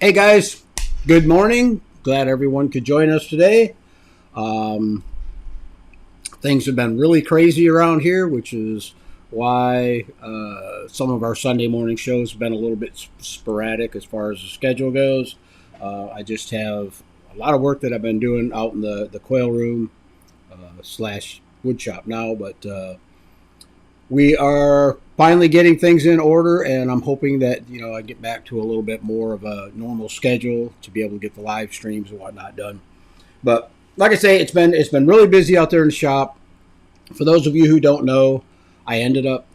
Hey guys, good morning. Glad everyone could join us today. Um, Things have been really crazy around here, which is why some of our Sunday morning shows have been a little bit sporadic as far as the schedule goes. I just have a lot of work that I've been doing out in the quail room slash wood shop now, but we are finally getting things in order, and I'm hoping that I get back to a little bit more of a normal schedule to be able to get the live streams and whatnot done. But like I say, it's been really busy out there in the shop. For those of you who don't know, I ended up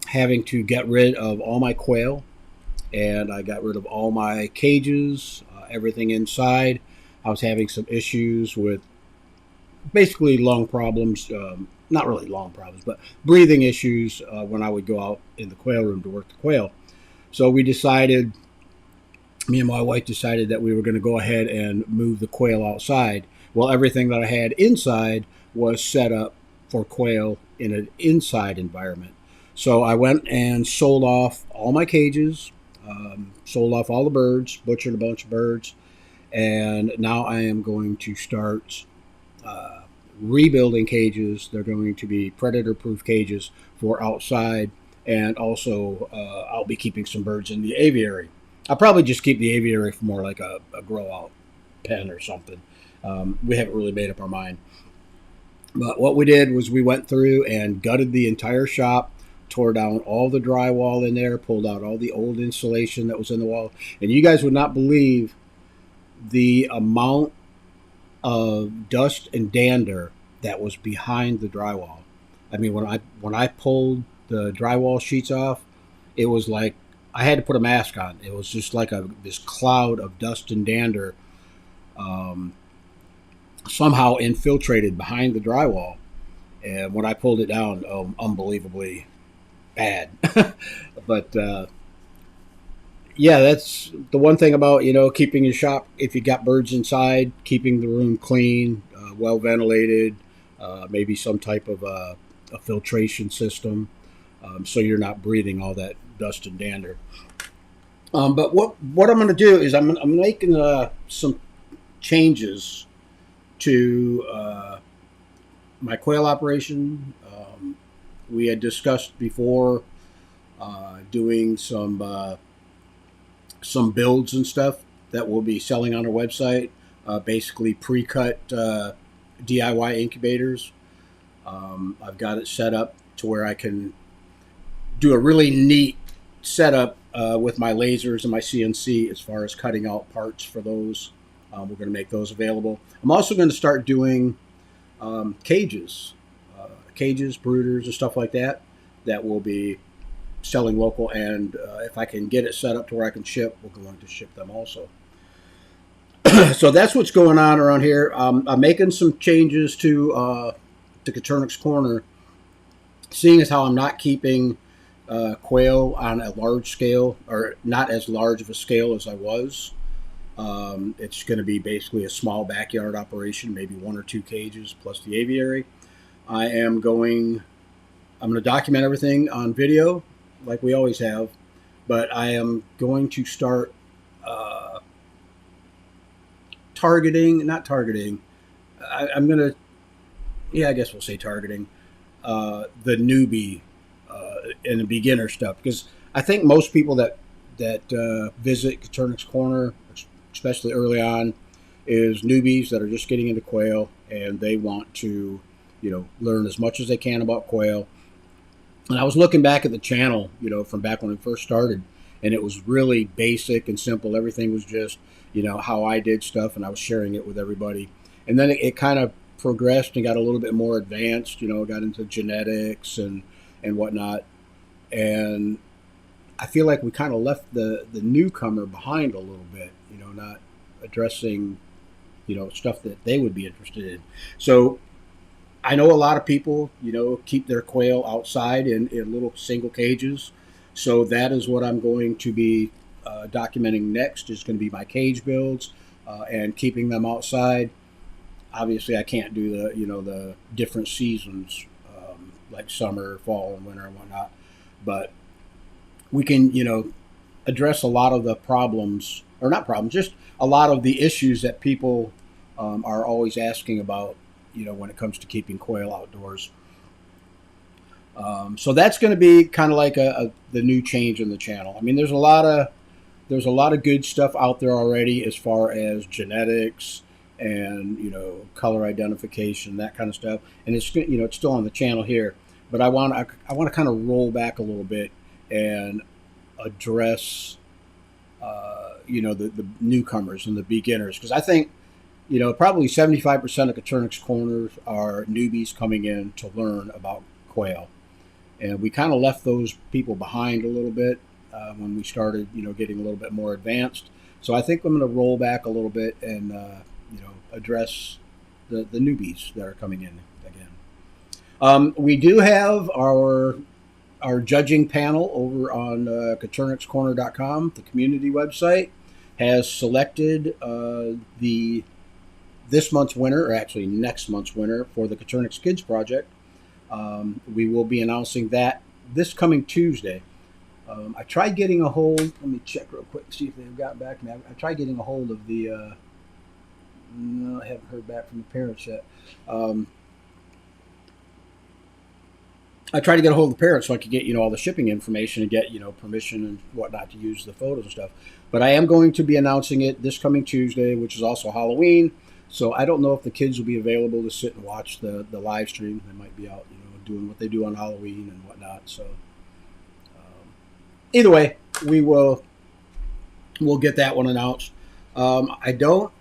having to get rid of all my quail, and I got rid of all my cages, everything inside. I was having some issues with basically lung problems, not really lung problems, but breathing issues when I would go out in the quail room to work the quail. So me and my wife decided that we were going to go ahead and move the quail outside. Well, everything that I had inside was set up for quail in an inside environment. So I went and sold off all my cages, sold off all the birds, butchered a bunch of birds, and now I am going to start rebuilding cages. They're going to be predator-proof cages for outside, and also I'll be keeping some birds in the aviary. I'll probably just keep the aviary for more like a grow-out pen or something. We haven't really made up our mind. But what we did was we went through and gutted the entire shop, tore down all the drywall in there, pulled out all the old insulation that was in the wall. And you guys would not believe the amount of dust and dander that was behind the drywall. I mean, when I pulled the drywall sheets off, it was like I had to put a mask on. It was just like this cloud of dust and dander somehow infiltrated behind the drywall. And when I pulled it down, unbelievably bad. But yeah, that's the one thing about keeping your shop. If you got birds inside, keeping the room clean, well ventilated, maybe some type of a filtration system, so you're not breathing all that dust and dander. But what I'm going to do is I'm making some changes to my quail operation. We had discussed before doing some builds and stuff that we'll be selling on our website. Basically pre-cut DIY incubators. I've got it set up to where I can do a really neat setup with my lasers and my CNC as far as cutting out parts for those. We're going to make those available. I'm also going to start doing cages, brooders, and stuff like that will be selling local. And if I can get it set up to where I can ship, we're going to ship them also. So that's what's going on around here. I'm making some changes to Caturnix Corner, seeing as how I'm not keeping quail on a large scale, or not as large of a scale as I was. It's going to be basically a small backyard operation, maybe 1 or 2 cages plus the aviary. I'm going to document everything on video like we always have, but I am going to start not targeting. I'm going to, I guess we'll say targeting the newbie and the beginner stuff, because I think most people that visit Caturnix Corner, especially early on, is newbies that are just getting into quail, and they want to, learn as much as they can about quail. And I was looking back at the channel, from back when it first started, and it was really basic and simple. Everything was just, how I did stuff, and I was sharing it with everybody. And then it kind of progressed and got a little bit more advanced, got into genetics and whatnot. And I feel like we kind of left the newcomer behind a little bit, not addressing, stuff that they would be interested in. So I know a lot of people, keep their quail outside in little single cages. So that is what I'm going to be documenting next, is going to be my cage builds and keeping them outside. Obviously, I can't do the different seasons like summer, fall, and winter and whatnot. But we can, address a lot of the problems, or not problems, just a lot of the issues that people are always asking about, when it comes to keeping quail outdoors. So that's going to be kind of like the new change in the channel. I mean, there's a lot of good stuff out there already as far as genetics and color identification, that kind of stuff. And it's still on the channel here, but I want to kind of roll back a little bit and address the newcomers and the beginners, because I think probably 75% of Coturnix corners are newbies coming in to learn about quail, and we kind of left those people behind a little bit when we started getting a little bit more advanced. So I think I'm going to roll back a little bit and address the newbies that are coming in again. We do have our judging panel over on coturnixcorner.com. The community website has selected this month's winner, or actually next month's winner, for the Coturnix Kids Project. We will be announcing that this coming Tuesday. I tried getting a hold. Let me check real quick, see if they've gotten back to me. I tried getting a hold of the. No, I haven't heard back from the parents yet. I tried to get a hold of the parents so I could get all the shipping information and get permission and whatnot to use the photos and stuff. But I am going to be announcing it this coming Tuesday, which is also Halloween. So I don't know if the kids will be available to sit and watch the live stream. They might be out doing what they do on Halloween and whatnot. So either way, we'll get that one announced. I don't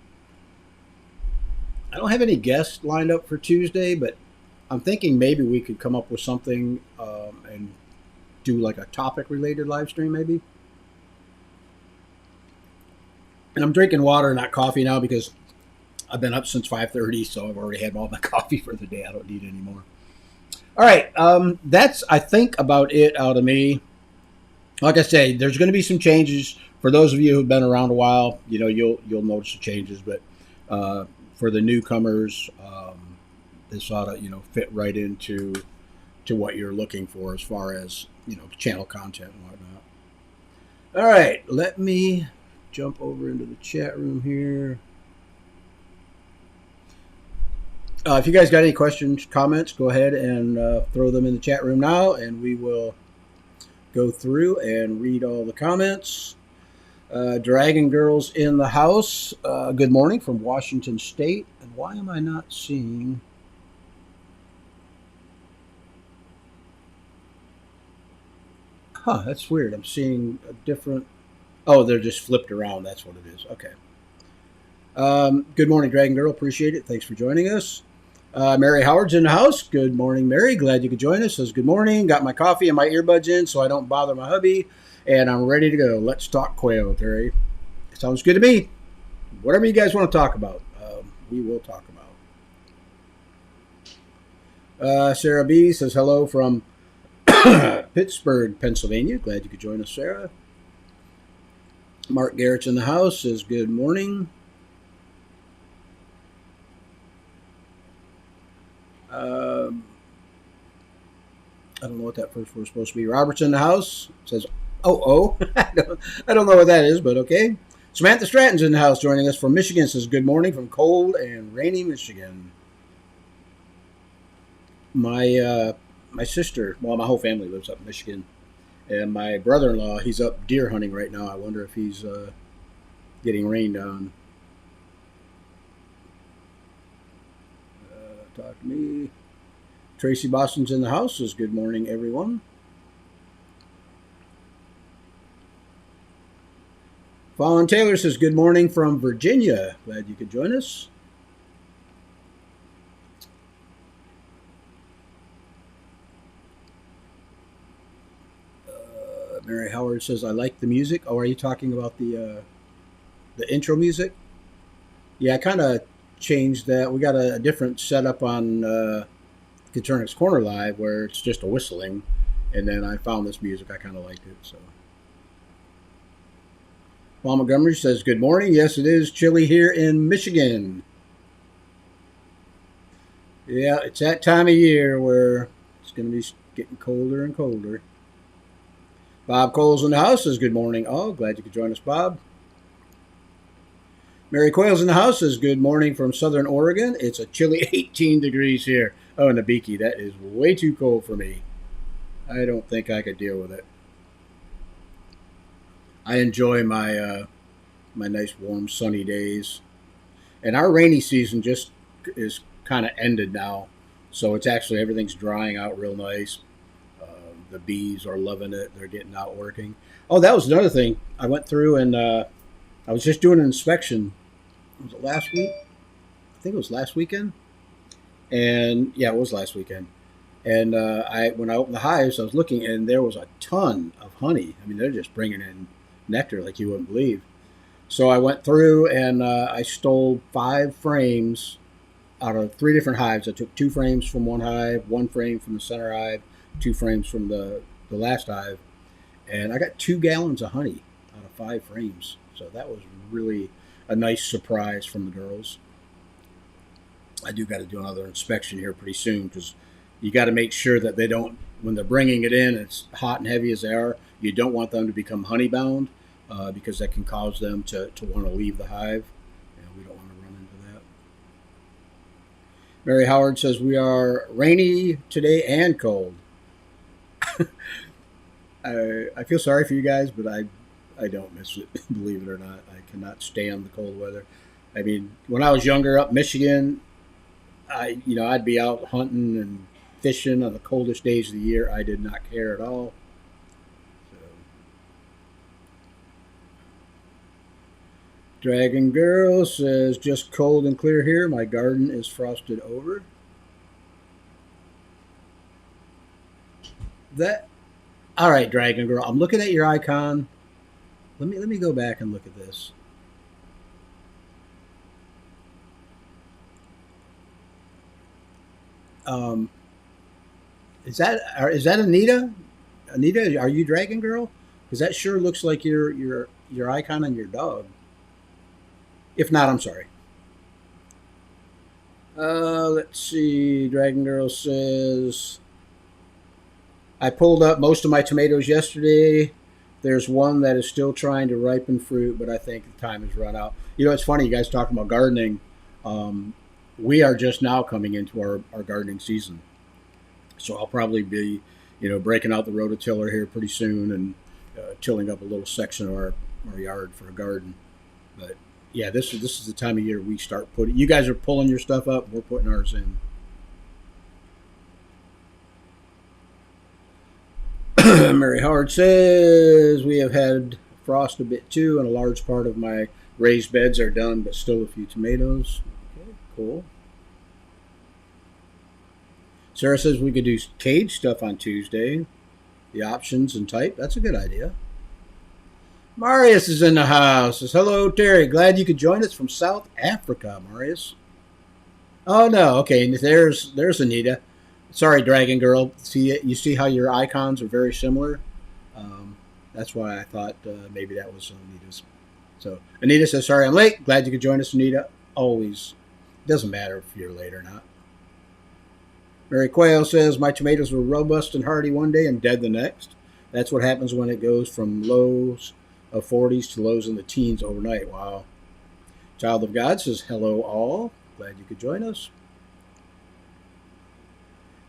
have any guests lined up for Tuesday, but I'm thinking maybe we could come up with something and do like a topic related live stream maybe. And I'm drinking water, not coffee now, because I've been up since 5:30, so I've already had all my coffee for the day. I don't need it anymore. All right, that's, I think, about it out of me. Like I say, there's going to be some changes for those of you who've been around a while. You'll notice the changes, but for the newcomers, this ought to fit right into what you're looking for as far as channel content and whatnot. All right, let me jump over into the chat room here. If you guys got any questions, comments, go ahead and throw them in the chat room now, and we will go through and read all the comments. Dragon Girls in the house. Good morning from Washington State. And why am I not seeing... Huh, that's weird. I'm seeing a different... Oh, they're just flipped around. That's what it is. Okay. Good morning, Dragon Girl. Appreciate it. Thanks for joining us. Mary Howard's in the house. Good morning, Mary. Glad you could join us. Says good morning. Got my coffee and my earbuds in so I don't bother my hubby. And I'm ready to go. Let's talk quail, Terry. Sounds good to me. Whatever you guys want to talk about, we will talk about. Sarah B. says hello from Pittsburgh, Pennsylvania. Glad you could join us, Sarah. Mark Garrett's in the house. Says good morning. I don't know what that first word was supposed to be. Robert's in the house. Says, oh. I don't know what that is, but okay. Samantha Stratton's in the house joining us from Michigan. Says good morning from cold and rainy Michigan. My sister, well, my whole family lives up in Michigan. And my brother-in-law, he's up deer hunting right now. I wonder if he's getting rained on. Talk to me. Tracy Boston's in the house. Says good morning, everyone. Fallon Taylor says good morning from Virginia. Glad you could join us. Mary Howard says I like the music. Oh, are you talking about the intro music? Yeah, I kind of changed that. We got a different setup on Coturnix Corner Live where it's just a whistling, and then I found this music. I kind of liked it. So, Paul Montgomery says good morning. Yes, it is chilly here in Michigan. Yeah, it's that time of year where it's going to be getting colder and colder. Bob Cole's in the house says good morning. Oh, glad you could join us, Bob. Mary Quail's in the house says good morning from Southern Oregon. It's a chilly 18 degrees here. Oh, and Beaky, that is way too cold for me. I don't think I could deal with it. I enjoy my nice warm sunny days, and our rainy season just is kind of ended now, so it's actually everything's drying out real nice. The bees are loving it; they're getting out working. Oh, that was another thing. I went through and I was just doing an inspection. Was it last week? I think it was last weekend. And yeah, it was last weekend. And when I opened the hives, I was looking, and there was a ton of honey. I mean, they're just bringing in nectar like you wouldn't believe. So I went through and I stole 5 frames out of 3 different hives. I took 2 frames from one hive, 1 frame from the center hive, 2 frames from the last hive, and I got 2 gallons of honey out of 5 frames. So that was really a nice surprise from the girls. I do got to do another inspection here pretty soon because you got to make sure that they don't, when they're bringing it in, it's hot and heavy as they are, you don't want them to become honey bound because that can cause them to want to leave the hive. We don't want to run into that. Mary Howard says we are rainy today and cold. I feel sorry for you guys, but I don't miss it, believe it or not. I cannot stand the cold weather. I mean, when I was younger up in Michigan, I'd be out hunting and fishing on the coldest days of the year. I did not care at all. So. Dragon Girl says, just cold and clear here. My garden is frosted over. All right, Dragon Girl. I'm looking at your icon. Let me go back and look at this. Is that Anita? Anita, are you Dragon Girl? Because that sure looks like your icon on your dog. If not, I'm sorry. Let's see. Dragon Girl says, I pulled up most of my tomatoes yesterday. There's one that is still trying to ripen fruit, but I think the time has run out. It's funny, you guys talking about gardening. We are just now coming into our gardening season. So I'll probably be, breaking out the rototiller here pretty soon and tilling up a little section of our yard for a garden. But yeah, this is the time of year we start putting. You guys are pulling your stuff up. We're putting ours in. Mary Howard says we have had frost a bit too, and a large part of my raised beds are done, but still a few tomatoes. Okay, cool. Sarah says we could do cage stuff on Tuesday. The options and type. That's a good idea. Marius is in the house. Says, hello, Terry. Glad you could join us from South Africa, Marius. Oh, no. Okay, there's Anita. Sorry, Dragon Girl. You see how your icons are very similar? That's why I thought maybe that was Anita's. So Anita says, sorry I'm late. Glad you could join us, Anita. Always. It doesn't matter if you're late or not. Mary Quail says, my tomatoes were robust and hardy one day and dead the next. That's what happens when it goes from lows of 40s to lows in the teens overnight. Wow. Child of God says, hello all. Glad you could join us.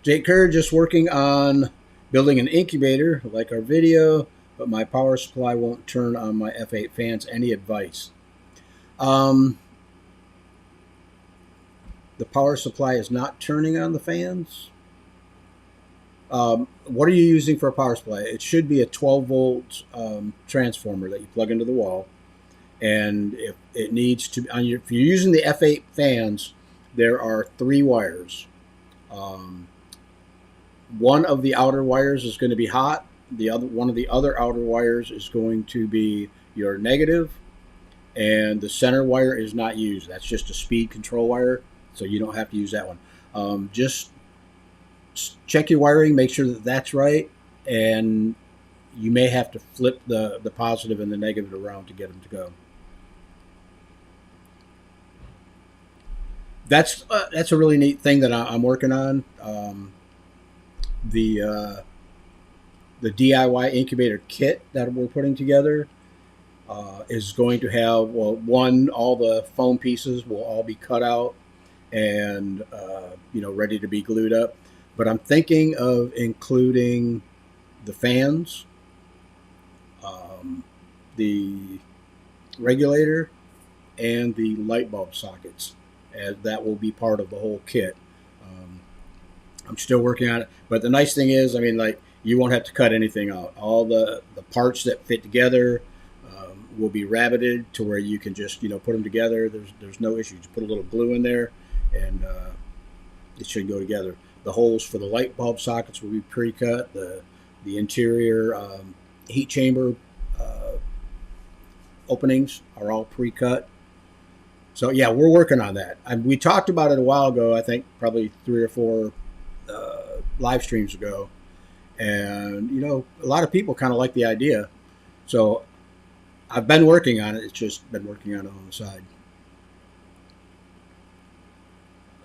Jake Kerr just working on building an incubator, like our video, but my power supply won't turn on my F8 fans. Any advice? The power supply is not turning on the fans. What are you using for a power supply? It should be a 12-volt transformer that you plug into the wall. And if it needs to, if you're using the F8 fans, there are 3 wires. One of the outer wires is going to be hot. One of the other outer wires is going to be your negative, and the center wire is not used. That's just a speed control wire, so you don't have to use that one. Just check your wiring, make sure that that's right, and you may have to flip the positive and the negative around to get them to go. That's a really neat thing that I'm working on. the DIY incubator kit that we're putting together is going to have, well, one, all the foam pieces will all be cut out and ready to be glued up. But I'm thinking of including the fans, the regulator, and the light bulb sockets, as that will be part of the whole kit. I'm still working on it, but the nice thing is, I mean, like, you won't have to cut anything out. All the parts that fit together will be rabbited to where you can just put them together. There's no issue. Just put a little glue in there, and it should go together. The holes for the light bulb sockets will be pre-cut. The interior heat chamber openings are all pre-cut. So yeah, we're working on that. We talked about it a while ago. I think probably 3 or 4 live streams ago, and a lot of people kind of like the idea. So I've been working on it. It's just been working on it on the side.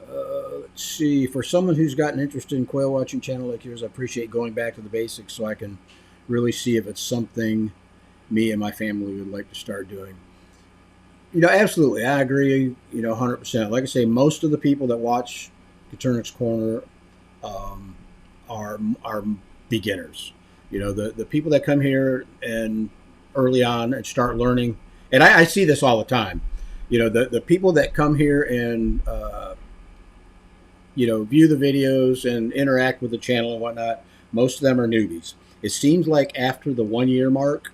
Let's see. For someone who's gotten interested in quail watching channel like yours, I appreciate going back to the basics so I can really see if it's something me and my family would like to start doing. Absolutely. I agree, 100%. Like I say, most of the people that watch Katernik's Corner are beginners. The people that come here and early on and start learning, and I see this all the time. The people that come here and view the videos and interact with the channel and whatnot, most of them are newbies. It seems like after the 1 year mark,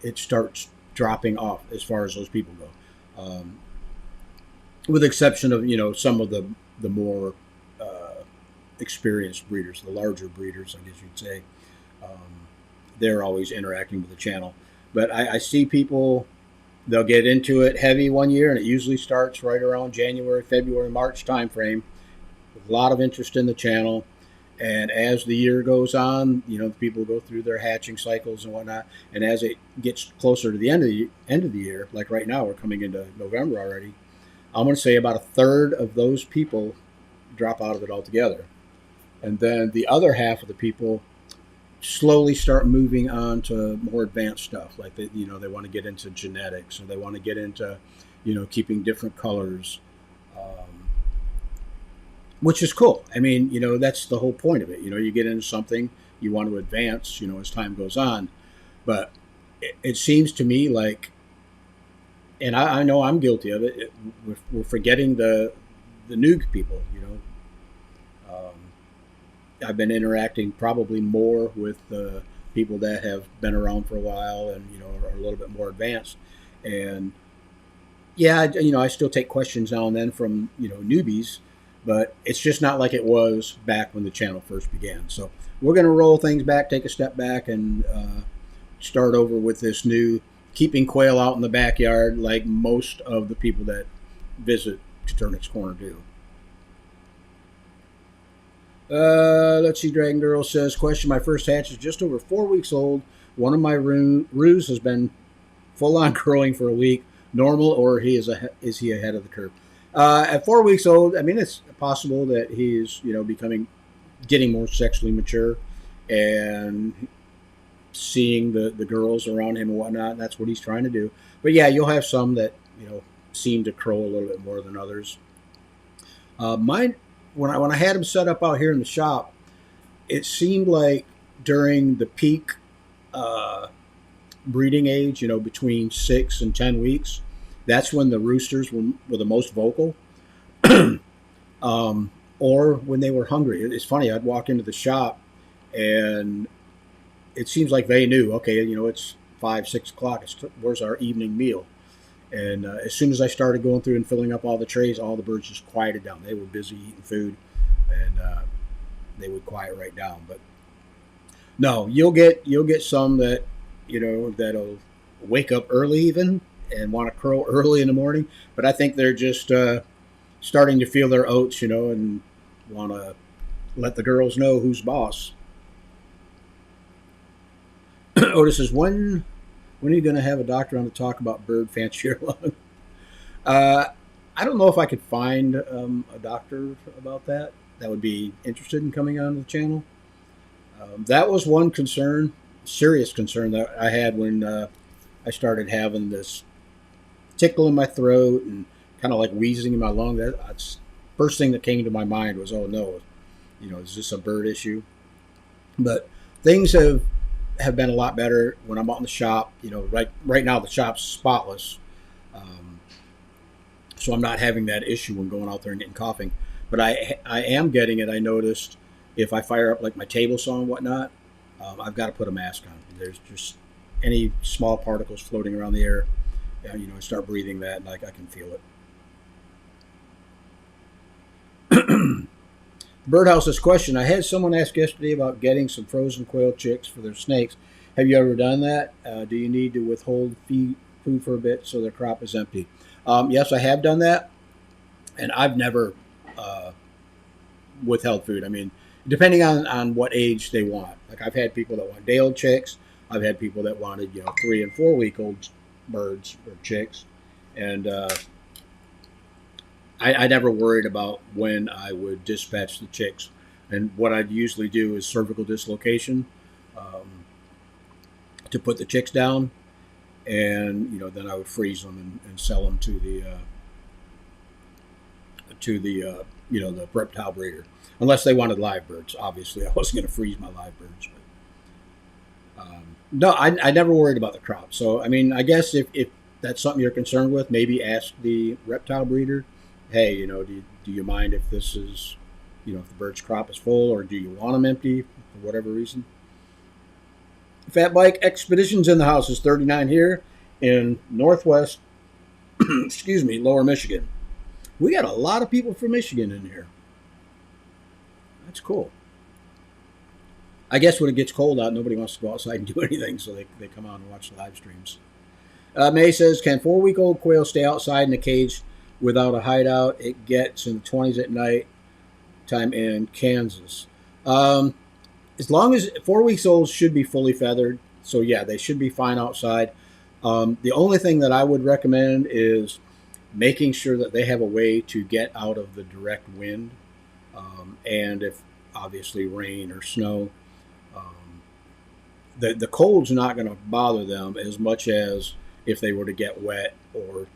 it starts dropping off as far as those people go, with the exception of some of the more experienced breeders, the larger breeders, I guess you'd say. They're always interacting with the channel, but I see people, they'll get into it heavy 1 year, and it usually starts right around January, February, March timeframe, with a lot of interest in the channel. And as the year goes on, people go through their hatching cycles and whatnot. And as it gets closer to the end of the year, like right now, we're coming into November already. I'm going to say about a third of those people drop out of it altogether, and then the other half of the people slowly start moving on to more advanced stuff. Like they want to get into genetics, or they want to get into, keeping different colors. Which is cool. I mean, that's the whole point of it. You get into something, you want to advance, as time goes on. But it seems to me like, and I know I'm guilty of it, we're forgetting the new people, I've been interacting probably more with the people that have been around for a while and, are a little bit more advanced. And yeah, I still take questions now and then from, newbies, but it's just not like it was back when the channel first began. So we're going to roll things back, take a step back, and start over with this new keeping quail out in the backyard, like most of the people that visit Katernik's Corner do. Let's see. Dragon Girl says, question: my first hatch is just over 4 weeks old. One of my roos has been full on growing for a week. Normal, or is he ahead of the curve? At 4 weeks old, I mean, it's possible that he's, getting more sexually mature and seeing the girls around him and whatnot. That's what he's trying to do. But yeah, you'll have some that, seem to crow a little bit more than others. Mine, when I had him set up out here in the shop, it seemed like during the peak breeding age, between 6 and 10 weeks, that's when the roosters were the most vocal, or when they were hungry. It's funny. I'd walk into the shop, and it seems like they knew. Okay, it's 5, 6 o'clock. Where's our evening meal? And as soon as I started going through and filling up all the trays, all the birds just quieted down. They were busy eating food, and they would quiet right down. But no, you'll get some that that'll wake up early even and want to crow early in the morning. But I think they're just starting to feel their oats, and want to let the girls know who's boss. Otis says, when are you going to have a doctor on to talk about bird fancier lung? I don't know if I could find a doctor about that would be interested in coming on the channel. That was one concern, serious concern that I had when I started having this tickle in my throat and kind of like wheezing in my lung. That's first thing that came to my mind was, oh no, is this a bird issue? But things have been a lot better when I'm out in the shop. Right now the shop's spotless, so I'm not having that issue when going out there and getting coughing. But I am getting it. I noticed if I fire up like my table saw and whatnot, I've got to put a mask on. There's just any small particles floating around the air. I start breathing that, and I can feel it. Birdhouse's question. I had someone ask yesterday about getting some frozen quail chicks for their snakes. Have you ever done that? Do you need to withhold food for a bit so their crop is empty? Yes, I have done that, and I've never withheld food. I mean, depending on what age they want. Like I've had people that want day-old chicks. I've had people that wanted 3 and 4 week old birds or chicks, and I never worried about when I would dispatch the chicks. And what I'd usually do is cervical dislocation to put the chicks down, and then I would freeze them and sell them to the the reptile breeder, unless they wanted live birds. Obviously, I wasn't going to freeze my live birds. But no, I never worried about the crop. So I mean, I guess if that's something you're concerned with, maybe ask the reptile breeder. Hey, do you mind if this is, if the bird's crop is full, or do you want them empty for whatever reason? Fat Bike Expeditions in the House is 39 here in Northwest, Lower Michigan. We got a lot of people from Michigan in here. That's cool. I guess when it gets cold out, nobody wants to go outside and do anything, so they come out and watch the live streams. May says, can 4-week-old quail stay outside in a cage without a hideout? It gets in the 20s at night time in Kansas. As long as 4 weeks old should be fully feathered, so yeah, they should be fine outside. The only thing that I would recommend is making sure that they have a way to get out of the direct wind, and if obviously rain or snow. The cold's not going to bother them as much as if they were to get wet or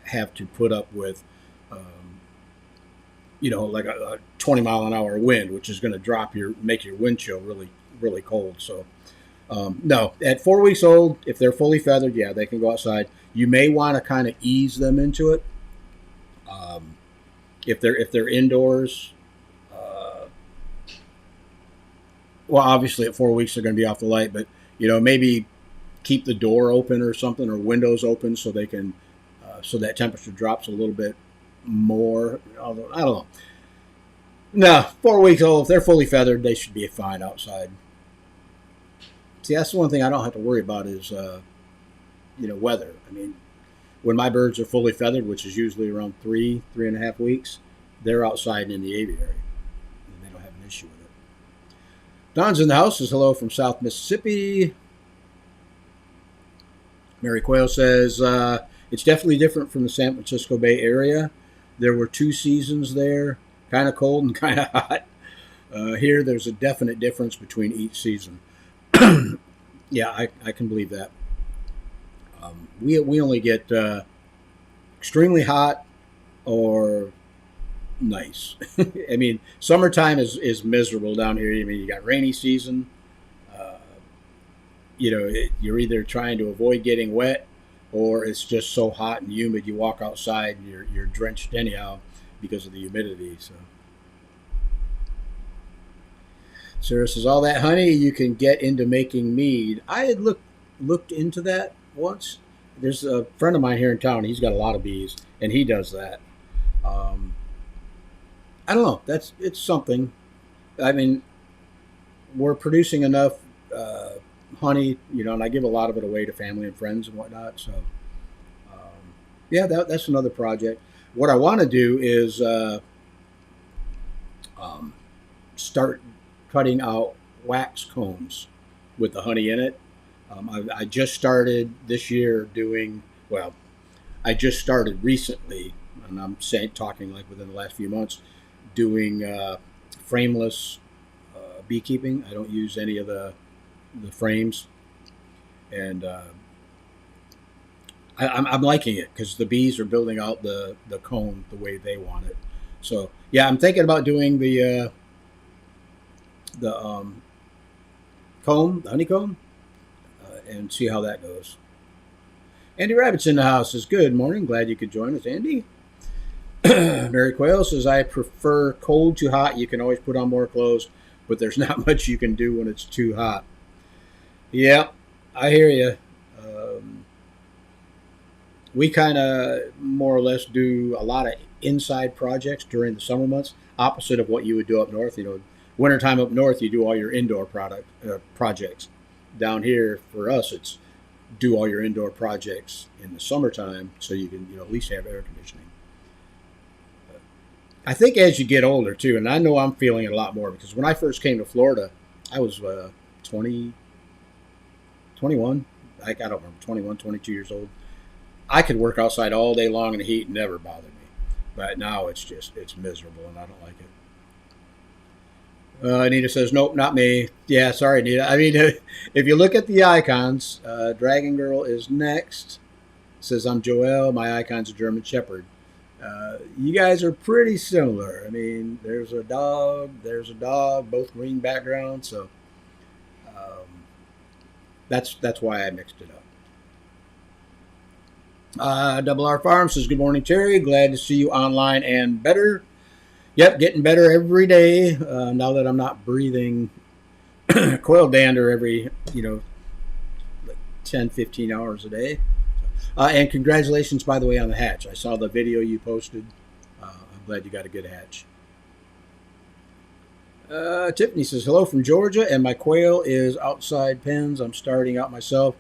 have to put up with like a 20 mile an hour wind, which is going to make your wind chill really, really cold. So no, at 4 weeks old, if they're fully feathered, yeah, they can go outside. You may want to kind of ease them into it. If they're indoors, well, obviously at 4 weeks they're going to be off the light, but maybe keep the door open or something, or windows open so they can so that temperature drops a little bit more. Although I don't know. No, 4 weeks old, if they're fully feathered, they should be fine outside. See, that's the one thing I don't have to worry about is weather. I mean, when my birds are fully feathered, which is usually around 3.5 weeks, they're outside in the aviary, and they don't have an issue with it. Don's in the house says hello from South Mississippi. Mary Quayle says it's definitely different from the San Francisco Bay Area. There were 2 seasons there, kind of cold and kind of hot. Here, there's a definite difference between each season. Yeah, I can believe that. We only get extremely hot or nice. I mean, summertime is miserable down here. I mean, you got rainy season. You're either trying to avoid getting wet, or it's just so hot and humid you walk outside and you're drenched anyhow because of the humidity. So Sarah says, all that honey you can get into making mead. I had looked into that once. There's a friend of mine here in town. He's got a lot of bees, and he does that. I don't know. It's something. I mean, we're producing enough honey, and I give a lot of it away to family and friends and whatnot. So, yeah, that's another project. What I want to do is start cutting out wax combs with the honey in it. I just started this year I just started recently, and I'm talking like within the last few months, doing frameless beekeeping. I don't use any of the frames, and I'm liking it because the bees are building out the comb the way they want it. So yeah, I'm thinking about doing the comb, the honeycomb, and see how that goes. Andy Rabbit's in the house. Says good morning. Glad you could join us, Andy. Mary Quail says I prefer cold to hot. You can always put on more clothes, but there's not much you can do when it's too hot. Yeah, I hear you. We kind of more or less do a lot of inside projects during the summer months, opposite of what you would do up north. Wintertime up north, you do all your indoor projects. Down here, for us, it's do all your indoor projects in the summertime so you can at least have air conditioning. But I think as you get older, too, and I know I'm feeling it a lot more because when I first came to Florida, I was 21. I don't remember, 21, 22 years old. I could work outside all day long in the heat and never bothered me. But now it's miserable and I don't like it. Anita says, nope, not me. Yeah, sorry, Anita. I mean, if you look at the icons, Dragon Girl is next. Says, I'm Joelle. My icon's a German Shepherd. You guys are pretty similar. I mean, there's a dog, both green backgrounds. So that's why I mixed it up. Double R Farm says, good morning, Terry. Glad to see you online and better. Yep, getting better every day. Now that I'm not breathing quail dander every, 10, 15 hours a day. And congratulations, by the way, on the hatch. I saw the video you posted. I'm glad you got a good hatch. Tiffany says, hello from Georgia, and my quail is outside pens. I'm starting out myself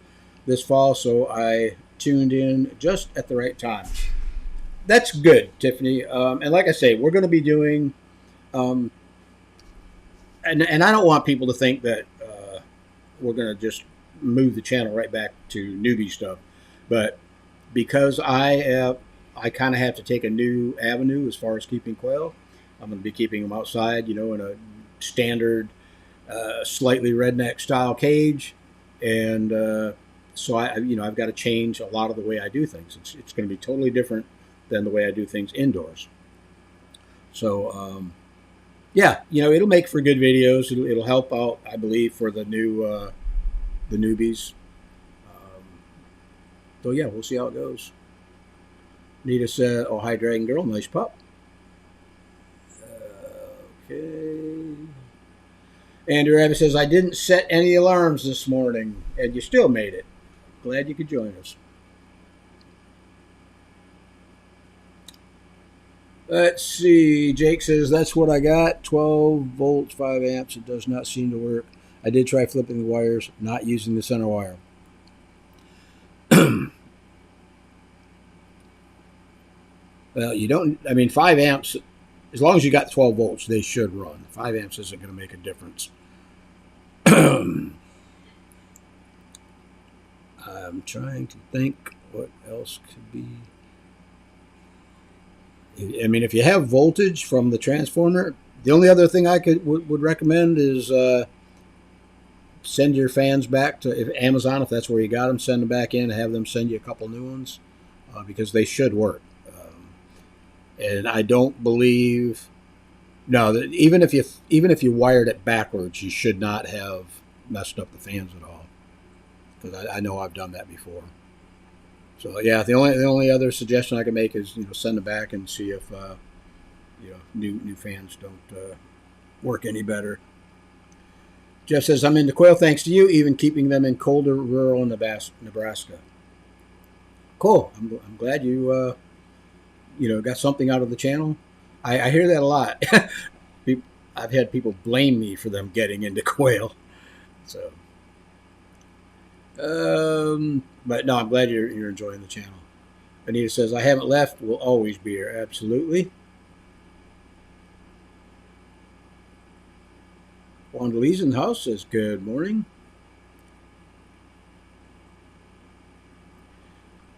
this fall, so I tuned in just at the right time. That's good, Tiffany. And like I say, we're going to be doing, and I don't want people to think that we're going to just move the channel right back to newbie stuff, but because I kind of have to take a new avenue as far as keeping quail. I'm going to be keeping them outside, in a standard, slightly redneck style cage, and so I've got to change a lot of the way I do things. It's going to be totally different than the way I do things indoors. So, it'll make for good videos. It'll help out, I believe, for the newbies. So yeah, we'll see how it goes. Nita said, "Oh, hi, Dragon Girl, nice pup." Okay. Andrew Rabbit says, "I didn't set any alarms this morning, and you still made it. Glad you could join us." Let's see. Jake says, that's what I got. 12 volts, 5 amps. It does not seem to work. I did try flipping the wires, not using the center wire. Well, 5 amps, as long as you got 12 volts, they should run. 5 amps isn't going to make a difference. I'm trying to think what else could be. I mean, if you have voltage from the transformer, the only other thing I would recommend is send your fans back to Amazon, if that's where you got them. Send them back in and have them send you a couple new ones because they should work. And I don't believe that even if you wired it backwards, you should not have messed up the fans at all. Because I know I've done that before. So yeah, the only other suggestion I can make is send them back and see if new fans don't work any better. Jeff says, I'm into quail thanks to you, even keeping them in colder rural Nebraska. Cool. I'm glad you got something out of the channel. I hear that a lot. I've had people blame me for them getting into quail. So. But no, I'm glad you're enjoying the channel. Anita says, I haven't left. We'll always be here. Absolutely. Wanda Lee's in the house says, good morning.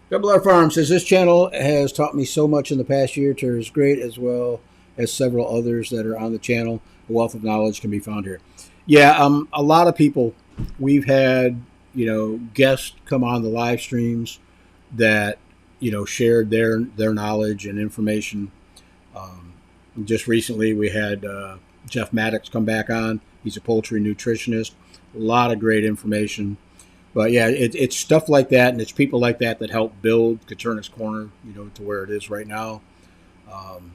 Double R Farm says, this channel has taught me so much in the past year. Terry is great, as well as several others that are on the channel. A wealth of knowledge can be found here. Yeah, a lot of people, we've had, guests come on the live streams that, shared their knowledge and information. Um, just recently, we had Jeff Maddox come back on. He's a poultry nutritionist. A lot of great information. But yeah, it's stuff like that, and it's people like that that help build Katurnik's Corner, to where it is right now. Um,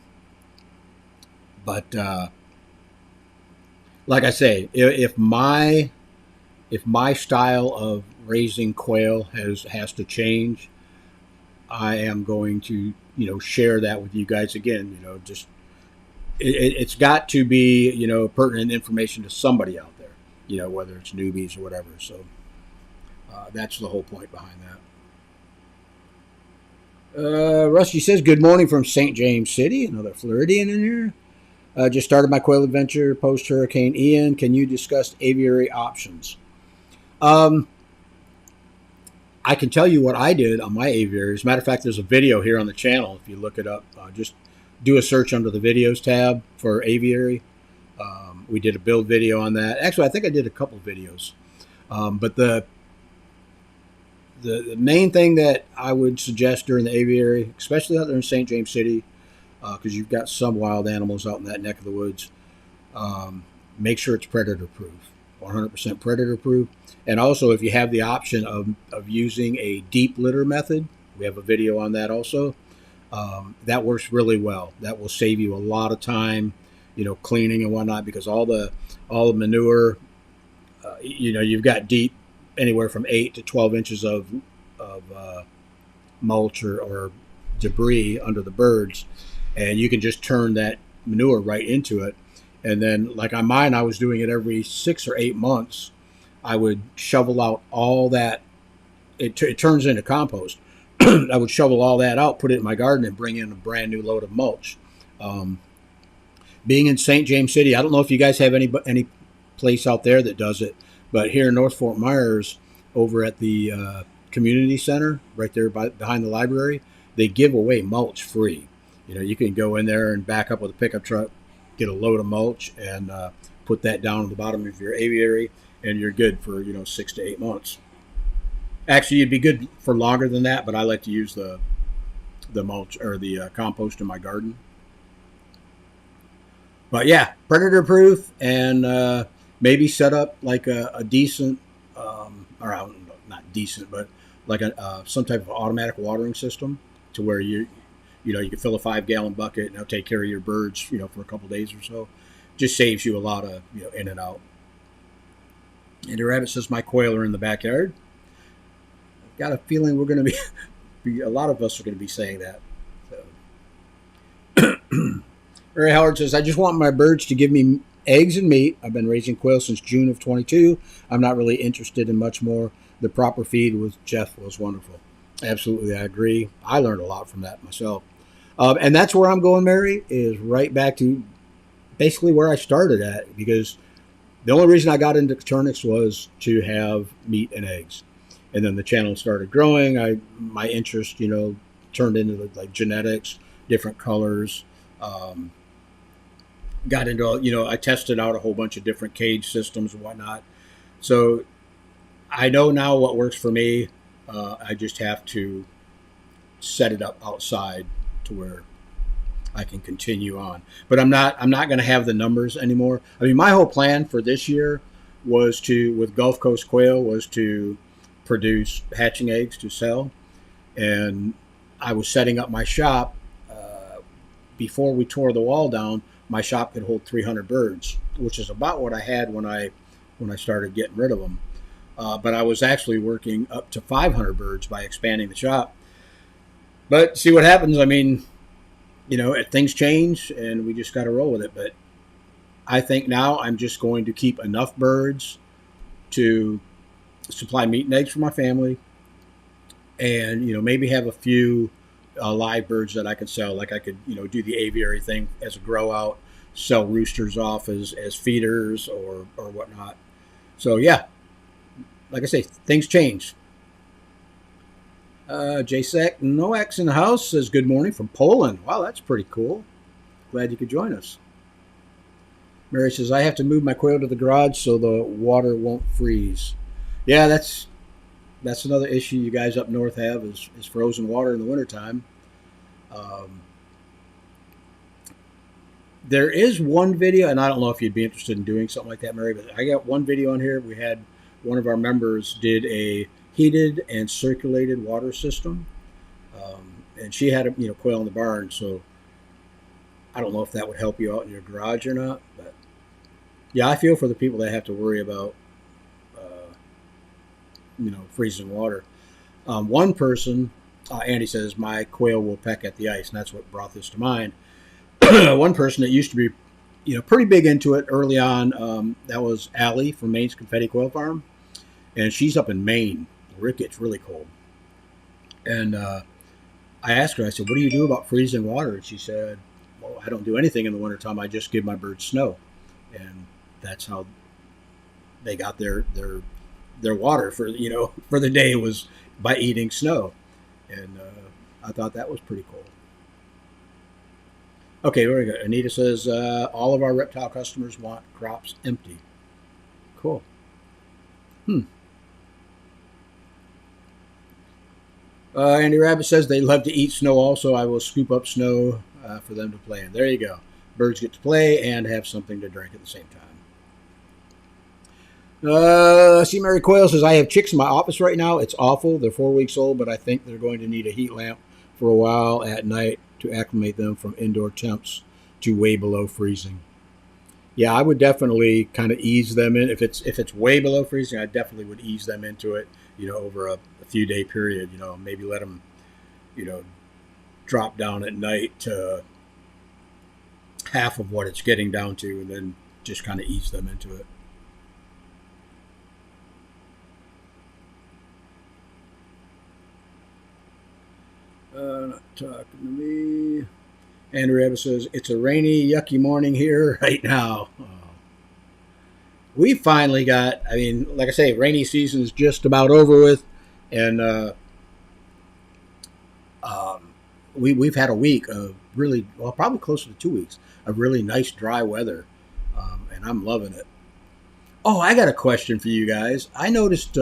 but like I say, if my style of raising quail has to change, I am going to share that with you guys again. Just it's got to be pertinent information to somebody out there. Whether it's newbies or whatever. So that's the whole point behind that. Rusty says, "Good morning from St. James City." Another Floridian in here. Just started my quail adventure post Hurricane Ian. Can you discuss aviary options? Um, I can tell you what I did on my aviary. As a matter of fact, there's a video here on the channel. If you look it up, just do a search under the videos tab for aviary. We did a build video on that. Actually, I think I did a couple videos. But the main thing that I would suggest during the aviary, especially out there in St. James City, because you've got some wild animals out in that neck of the woods, make sure it's predator proof, 100% predator proof. And also, if you have the option of using a deep litter method, we have a video on that also. That works really well. That will save you a lot of time, cleaning and whatnot, because all the manure, you've got deep anywhere from 8 to 12 inches of mulch or debris under the birds, and you can just turn that manure right into it. And then, like on mine, I was doing it every 6 or 8 months. I would shovel out all that. It turns into compost. I would shovel all that out, put it in my garden, and bring in a brand new load of mulch. Being in St. James City, I don't know if you guys have any place out there that does it, but here in North Fort Myers, over at the community center, right there behind the library, they give away mulch free. You can go in there and back up with a pickup truck, get a load of mulch, and put that down at the bottom of your aviary, and you're good for 6 to 8 months. Actually, you'd be good for longer than that, but I like to use the mulch or the compost in my garden. But yeah, predator proof, and maybe set up like a decent, or not decent, but like some type of automatic watering system, to where you can fill a 5-gallon bucket and it'll take care of your birds, for a couple days or so. Just saves you a lot of in and out. And the rabbit says, "My quail are in the backyard." I've got a feeling we're going to be a lot of us are going to be saying that. So. Ray Howard says, "I just want my birds to give me eggs and meat. I've been raising quail since June of 22. I'm not really interested in much more. The proper feed with Jeff was wonderful." Absolutely, I agree. I learned a lot from that myself. And that's where I'm going, Mary, is right back to basically where I started at, because the only reason I got into Katurnik's was to have meat and eggs. And then the channel started growing. My interest, turned into like genetics, different colors. Got into, I tested out a whole bunch of different cage systems and whatnot. So I know now what works for me. I just have to set it up outside to where I can continue on. But I'm not going to have the numbers anymore. I mean, my whole plan for this year was with Gulf Coast quail, was to produce hatching eggs to sell. And I was setting up my shop. Before we tore the wall down, my shop could hold 300 birds, which is about what I had when I started getting rid of them. But I was actually working up to 500 birds by expanding the shop. But see what happens. I mean, things change, and we just got to roll with it. But I think now I'm just going to keep enough birds to supply meat and eggs for my family, and maybe have a few live birds that I could sell. Like I could do the aviary thing as a grow out, sell roosters off as feeders or whatnot. So yeah, like I say, things change. Jacek Noax in the house says, "Good morning from Poland." Wow, that's pretty cool. Glad you could join us. Mary says, I have to move my quail to the garage so the water won't freeze. Yeah, that's another issue you guys up north have is frozen water in the wintertime. Um, there is one video, and I don't know if you'd be interested in doing something like that, Mary, but I got one video on here. We had one of our members did a heated and circulated water system, and she had a quail in the barn. So I don't know if that would help you out in your garage or not, but yeah, I feel for the people that have to worry about freezing water. One person, Andy says, my quail will peck at the ice, and that's what brought this to mind. One person that used to be, pretty big into it early on, that was Allie from Maine's Confetti Quail Farm, and she's up in Maine where it gets really cold. And I asked her, I said, what do you do about freezing water? And she said, well, I don't do anything in the wintertime. I just give my birds snow. And that's how they got their water for the day, was by eating snow. And I thought that was pretty cool. Okay, very good. Anita says, all of our reptile customers want crops empty. Cool. Andy Rabbit says they love to eat snow also. I will scoop up snow for them to play in. There you go. Birds get to play and have something to drink at the same time. See, Mary Quail says, I have chicks in my office right now. It's awful. They're 4 weeks old, but I think they're going to need a heat lamp for a while at night to acclimate them from indoor temps to way below freezing. Yeah, I would definitely kind of ease them in. If it's way below freezing, I definitely would ease them into it, over a few day period, maybe let them, drop down at night to half of what it's getting down to, and then just kind of ease them into it. Not talking to me. Andrew Evans says, it's a rainy, yucky morning here right now. Oh. We finally got, like I say, rainy season is just about over with. And we've had a week of really, well, probably closer to 2 weeks of really nice dry weather. And I'm loving it. Oh, I got a question for you guys. I noticed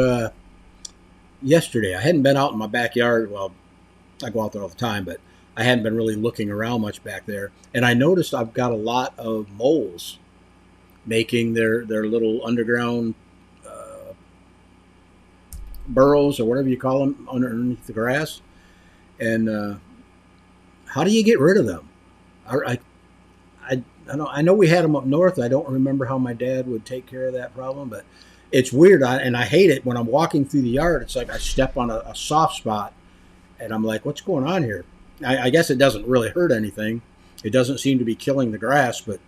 yesterday, I hadn't been out in my backyard. Well, I go out there all the time, but I hadn't been really looking around much back there. And I noticed I've got a lot of moles making their little underground burrows, or whatever you call them, underneath the grass. And how do you get rid of them? I know we had them up north. I don't remember how my dad would take care of that problem, but it's weird. And I hate it when I'm walking through the yard. It's like I step on a soft spot, and I'm like, what's going on here? I guess it doesn't really hurt anything. It doesn't seem to be killing the grass, but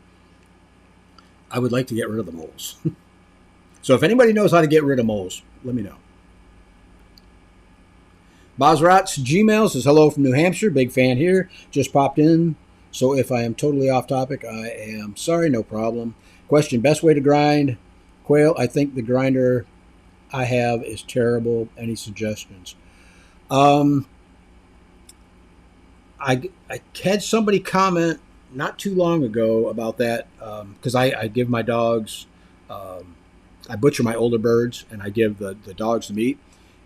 I would like to get rid of the moles. So if anybody knows how to get rid of moles, let me know. Bosrat's Gmail says, hello from New Hampshire. Big fan here. Just popped in. So if I am totally off topic, I am sorry. No problem. Question, best way to grind quail? I think the grinder I have is terrible. Any suggestions? I had somebody comment not too long ago about that, because I give my dogs, I butcher my older birds, and I give the dogs the meat.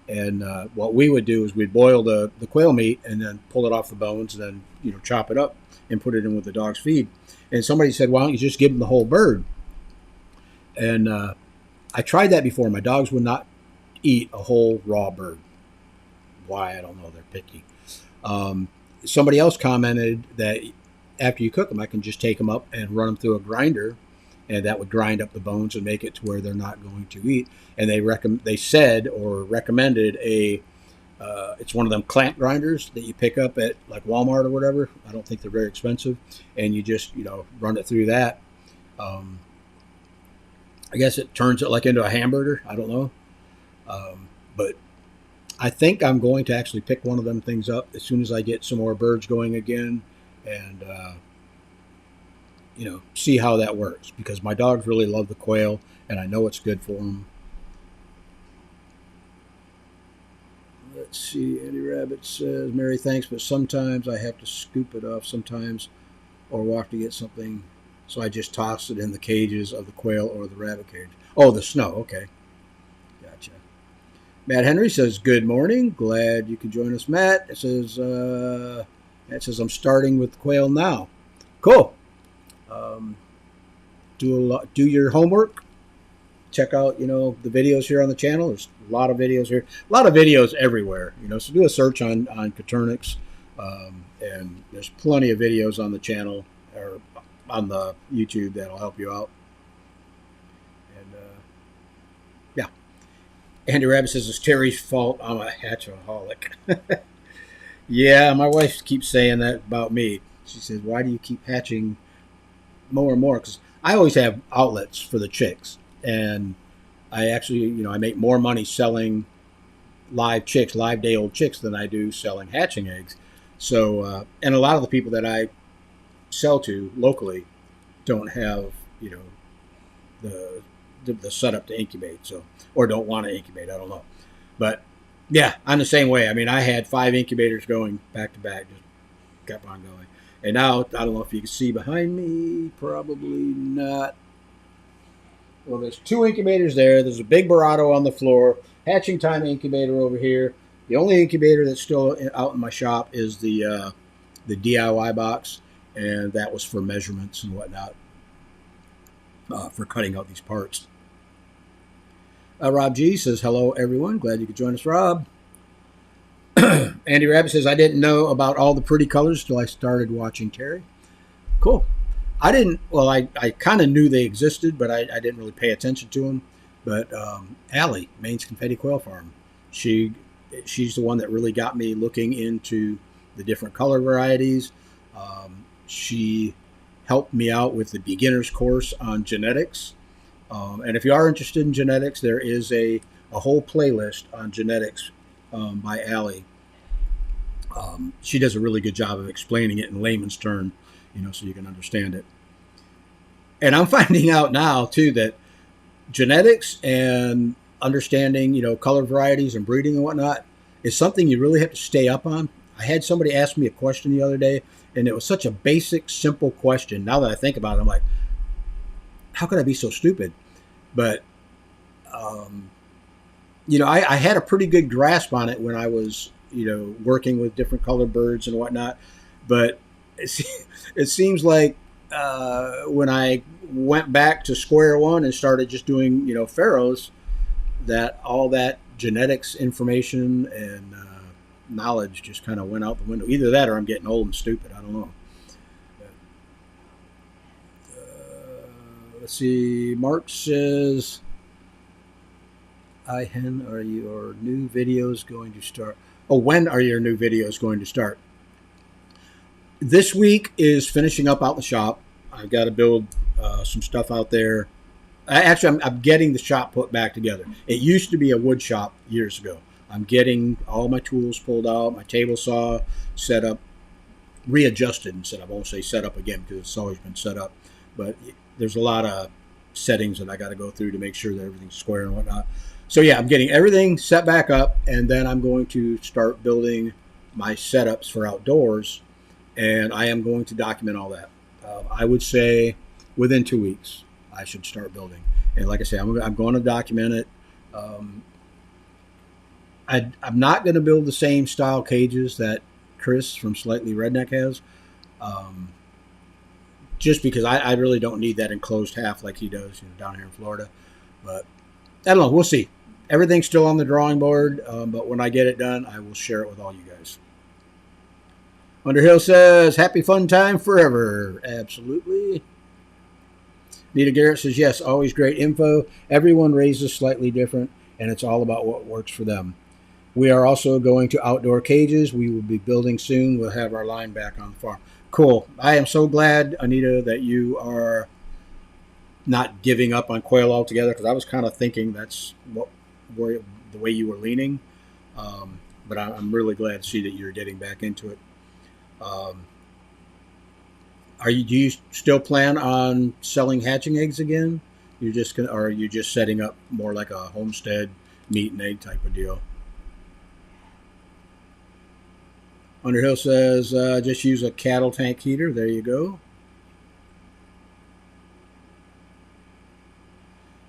And what we would do is we'd boil the quail meat and then pull it off the bones, and then chop it up and put it in with the dog's feed. And somebody said, why don't you just give them the whole bird? And I tried that before. My dogs would not eat a whole raw bird. Why? I don't know. They're picky. Somebody else commented that after you cook them, I can just take them up and run them through a grinder, and that would grind up the bones and make it to where they're not going to eat. And they said or recommended it's one of them clamp grinders that you pick up at like Walmart or whatever. I don't think they're very expensive, and you just run it through that. I guess it turns it like into a hamburger. I don't know, but I think I'm going to actually pick one of them things up as soon as I get some more birds going again, and see how that works, because my dogs really love the quail, and I know it's good for them. Let's see. Andy Rabbit says, Mary, thanks, but sometimes I have to scoop it off sometimes, or walk to get something. so I just toss it in the cages of the quail or the rabbit cage. Oh, the snow. Okay, gotcha. Matt Henry says, "Good morning. Glad you could join us, Matt." It says I'm starting with quail now. Cool. Um, do your homework. Check out the videos here on the channel. There's a lot of videos here, a lot of videos everywhere. So do a search on Coturnix, and there's plenty of videos on the channel or on the YouTube that'll help you out. And yeah, Andy Rabbit says it's Terry's fault. I'm a hatchaholic. Yeah, my wife keeps saying that about me. She says, "Why do you keep hatching more and more?" Because I always have outlets for the chicks, and I actually, I make more money selling live chicks, live day old chicks, than I do selling hatching eggs. So, and a lot of the people that I sell to locally don't have, the setup to incubate, so, or don't want to incubate. I don't know, but yeah, I'm the same way. I mean, I had 5 incubators going back to back, just kept on going. And now, I don't know if you can see behind me, probably not. Well, there's 2 incubators there. There's a big Barado on the floor, hatching time incubator over here. The only incubator that's still out in my shop is the DIY box, and that was for measurements and whatnot, for cutting out these parts. Rob G says, "Hello, everyone. Glad you could join us, Rob." Andy Rabbit says, "I didn't know about all the pretty colors till I started watching Terry." Cool. I didn't, well, I kind of knew they existed, but I didn't really pay attention to them. But Allie, Maine's Confetti Quail Farm, she's the one that really got me looking into the different color varieties. She helped me out with the beginner's course on genetics. And if you are interested in genetics, there is a whole playlist on genetics by Allie. She does a really good job of explaining it in layman's terms, so you can understand it. And I'm finding out now, too, that genetics and understanding, color varieties and breeding and whatnot is something you really have to stay up on. I had somebody ask me a question the other day, and it was such a basic, simple question. Now that I think about it, I'm like, how could I be so stupid? But, I had a pretty good grasp on it when I was, working with different colored birds and whatnot. But it seems like when I went back to square one and started just doing, farrows, that all that genetics information and knowledge just kind of went out the window. Either that or I'm getting old and stupid. I don't know. Let's see. Mark says, "Hen, are your new videos going to start?" Oh, when are your new videos going to start? This week is finishing up out the shop. I've got to build some stuff out there. I'm getting the shop put back together. It used to be a wood shop years ago. I'm getting all my tools pulled out, my table saw set up, readjusted and set up. I won't say set up again because it's always been set up. But there's a lot of settings that I got to go through to make sure that everything's square and whatnot. So yeah, I'm getting everything set back up, and then I'm going to start building my setups for outdoors, and I am going to document all that. I would say within 2 weeks I should start building. And like I say, I'm going to document it. I'm not going to build the same style cages that Chris from Slightly Redneck has, just because I really don't need that enclosed half like he does down here in Florida. But I don't know. We'll see. Everything's still on the drawing board, but when I get it done, I will share it with all you guys. Underhill says, "Happy fun time forever." Absolutely. Nita Garrett says, "Yes, always great info. Everyone raises slightly different, and it's all about what works for them. We are also going to outdoor cages. We will be building soon. We'll have our line back on the farm." Cool. I am so glad, Anita, that you are not giving up on quail altogether, because I was kind of thinking that's the way you were leaning. But I'm really glad to see that you're getting back into it. Do you still plan on selling hatching eggs again? Or are you just setting up more like a homestead meat and egg type of deal? Underhill says, "Just use a cattle tank heater." There you go.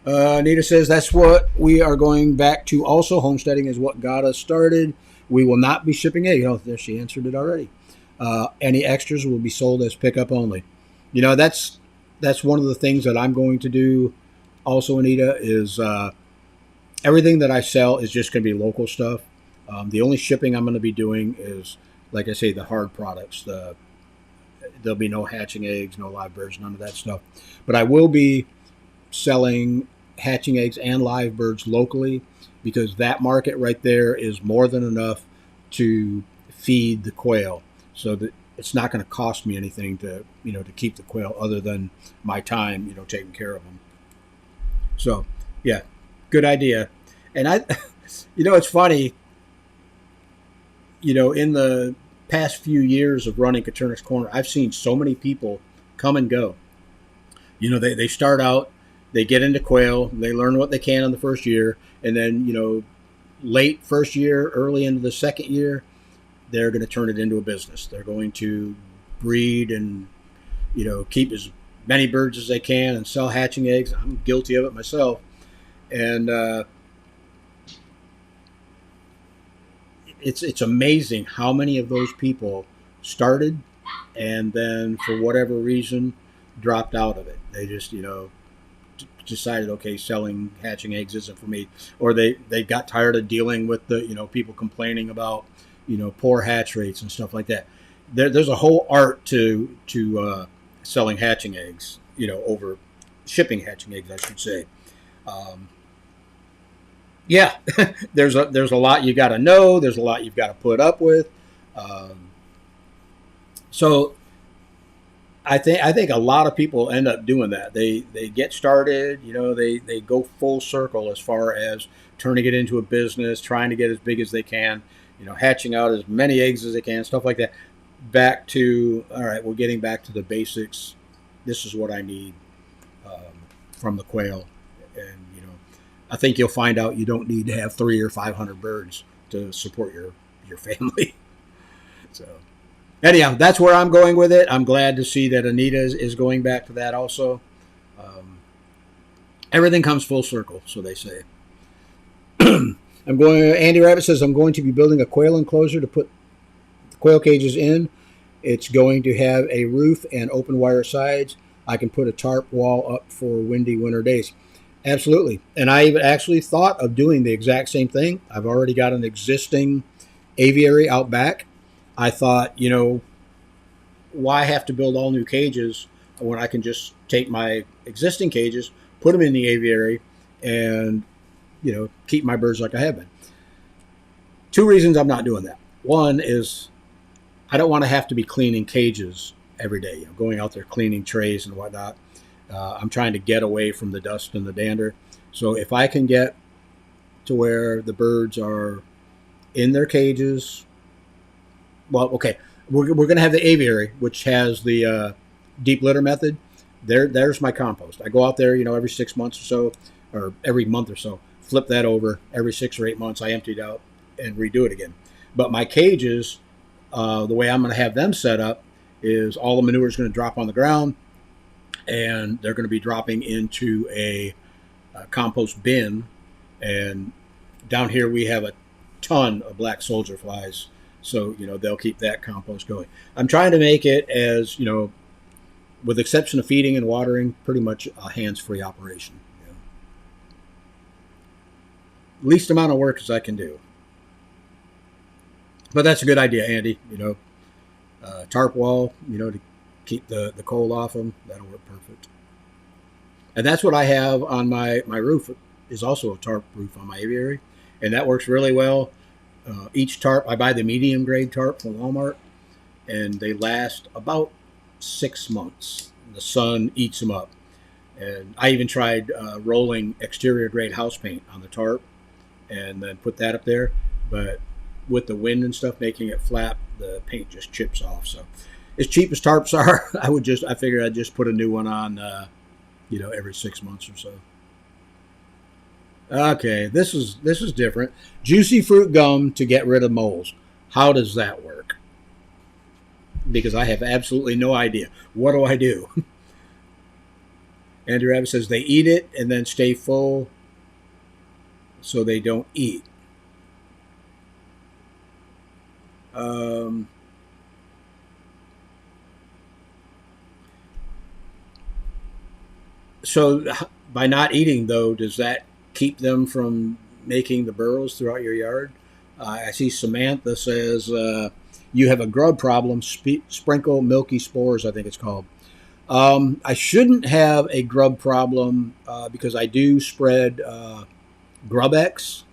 Anita says that's what we are going back to. Also, homesteading is what got us started. We will not be shipping eggs. Oh, there, she answered it already. Any extras will be sold as pickup only. That's one of the things that I'm going to do. Also, Anita, is everything that I sell is just going to be local stuff. The only shipping I'm going to be doing is, like I say, the hard products. There'll be no hatching eggs, no live birds, none of that stuff. But I will be selling hatching eggs and live birds locally, because that market right there is more than enough to feed the quail, so that it's not going to cost me anything to keep the quail other than my time taking care of them. So yeah, good idea. And it's funny, in the past few years of running Katernick's Corner, I've seen so many people come and go. They start out, they get into quail, they learn what they can in the first year, and then, late first year, early into the second year, they're going to turn it into a business. They're going to breed and, keep as many birds as they can and sell hatching eggs. I'm guilty of it myself. And it's amazing how many of those people started and then, for whatever reason, dropped out of it. They just, decided, okay, selling hatching eggs isn't for me, or they got tired of dealing with the people complaining about poor hatch rates and stuff like that. There's a whole art to selling hatching eggs, over shipping hatching eggs, I should say. Yeah, there's a lot you got to know. There's a lot you've got to put up with. So I think a lot of people end up doing that. They get started, they go full circle as far as turning it into a business, trying to get as big as they can, hatching out as many eggs as they can, stuff like that. Back to, all right, we're getting back to the basics. This is what I need from the quail. And, I think you'll find out you don't need to have 300 or 500 birds to support your family. So anyhow, that's where I'm going with it. I'm glad to see that Anita is going back to that also. Everything comes full circle, so they say. Andy Rabbit says, I'm going to be building a quail enclosure to put the quail cages in. It's going to have a roof and open wire sides. I can put a tarp wall up for windy winter days. Absolutely. And I actually thought of doing the exact same thing. I've already got an existing aviary out back. I thought, why have to build all new cages when I can just take my existing cages, put them in the aviary, and, keep my birds like I have been. Two reasons I'm not doing that. One is I don't want to have to be cleaning cages every day, going out there cleaning trays and whatnot. I'm trying to get away from the dust and the dander. So if I can get to where the birds are in their cages, well, okay, we're going to have the aviary, which has the deep litter method. There's my compost. I go out there, every 6 months or so, or every month or so, flip that over. Every 6 or 8 months, I empty it out and redo it again. But my cages, the way I'm going to have them set up is all the manure is going to drop on the ground, and they're going to be dropping into a compost bin. And down here we have a ton of black soldier flies, so they'll keep that compost going. I'm trying to make it as with the exception of feeding and watering, pretty much a hands-free operation. Least amount of work as I can do. But that's a good idea, Andy. Tarp wall, to keep the cold off them. That'll work perfect. And that's what I have on my roof, is also a tarp roof on my aviary. And that works really well. Each tarp, I buy the medium grade tarp from Walmart, and they last about 6 months. The sun eats them up. And I even tried rolling exterior grade house paint on the tarp and then put that up there. But with the wind and stuff making it flap, the paint just chips off. So as cheap as tarps are, I figured I'd just put a new one on, every 6 months or so. Okay, this is different. Juicy fruit gum to get rid of moles. How does that work? Because I have absolutely no idea. What do I do? Andrew Rabbit says they eat it and then stay full so they don't eat. So by not eating, though, does that keep them from making the burrows throughout your yard? I see Samantha says you have a grub problem. Sprinkle milky spores, I think it's called. I shouldn't have a grub problem because I do spread GrubX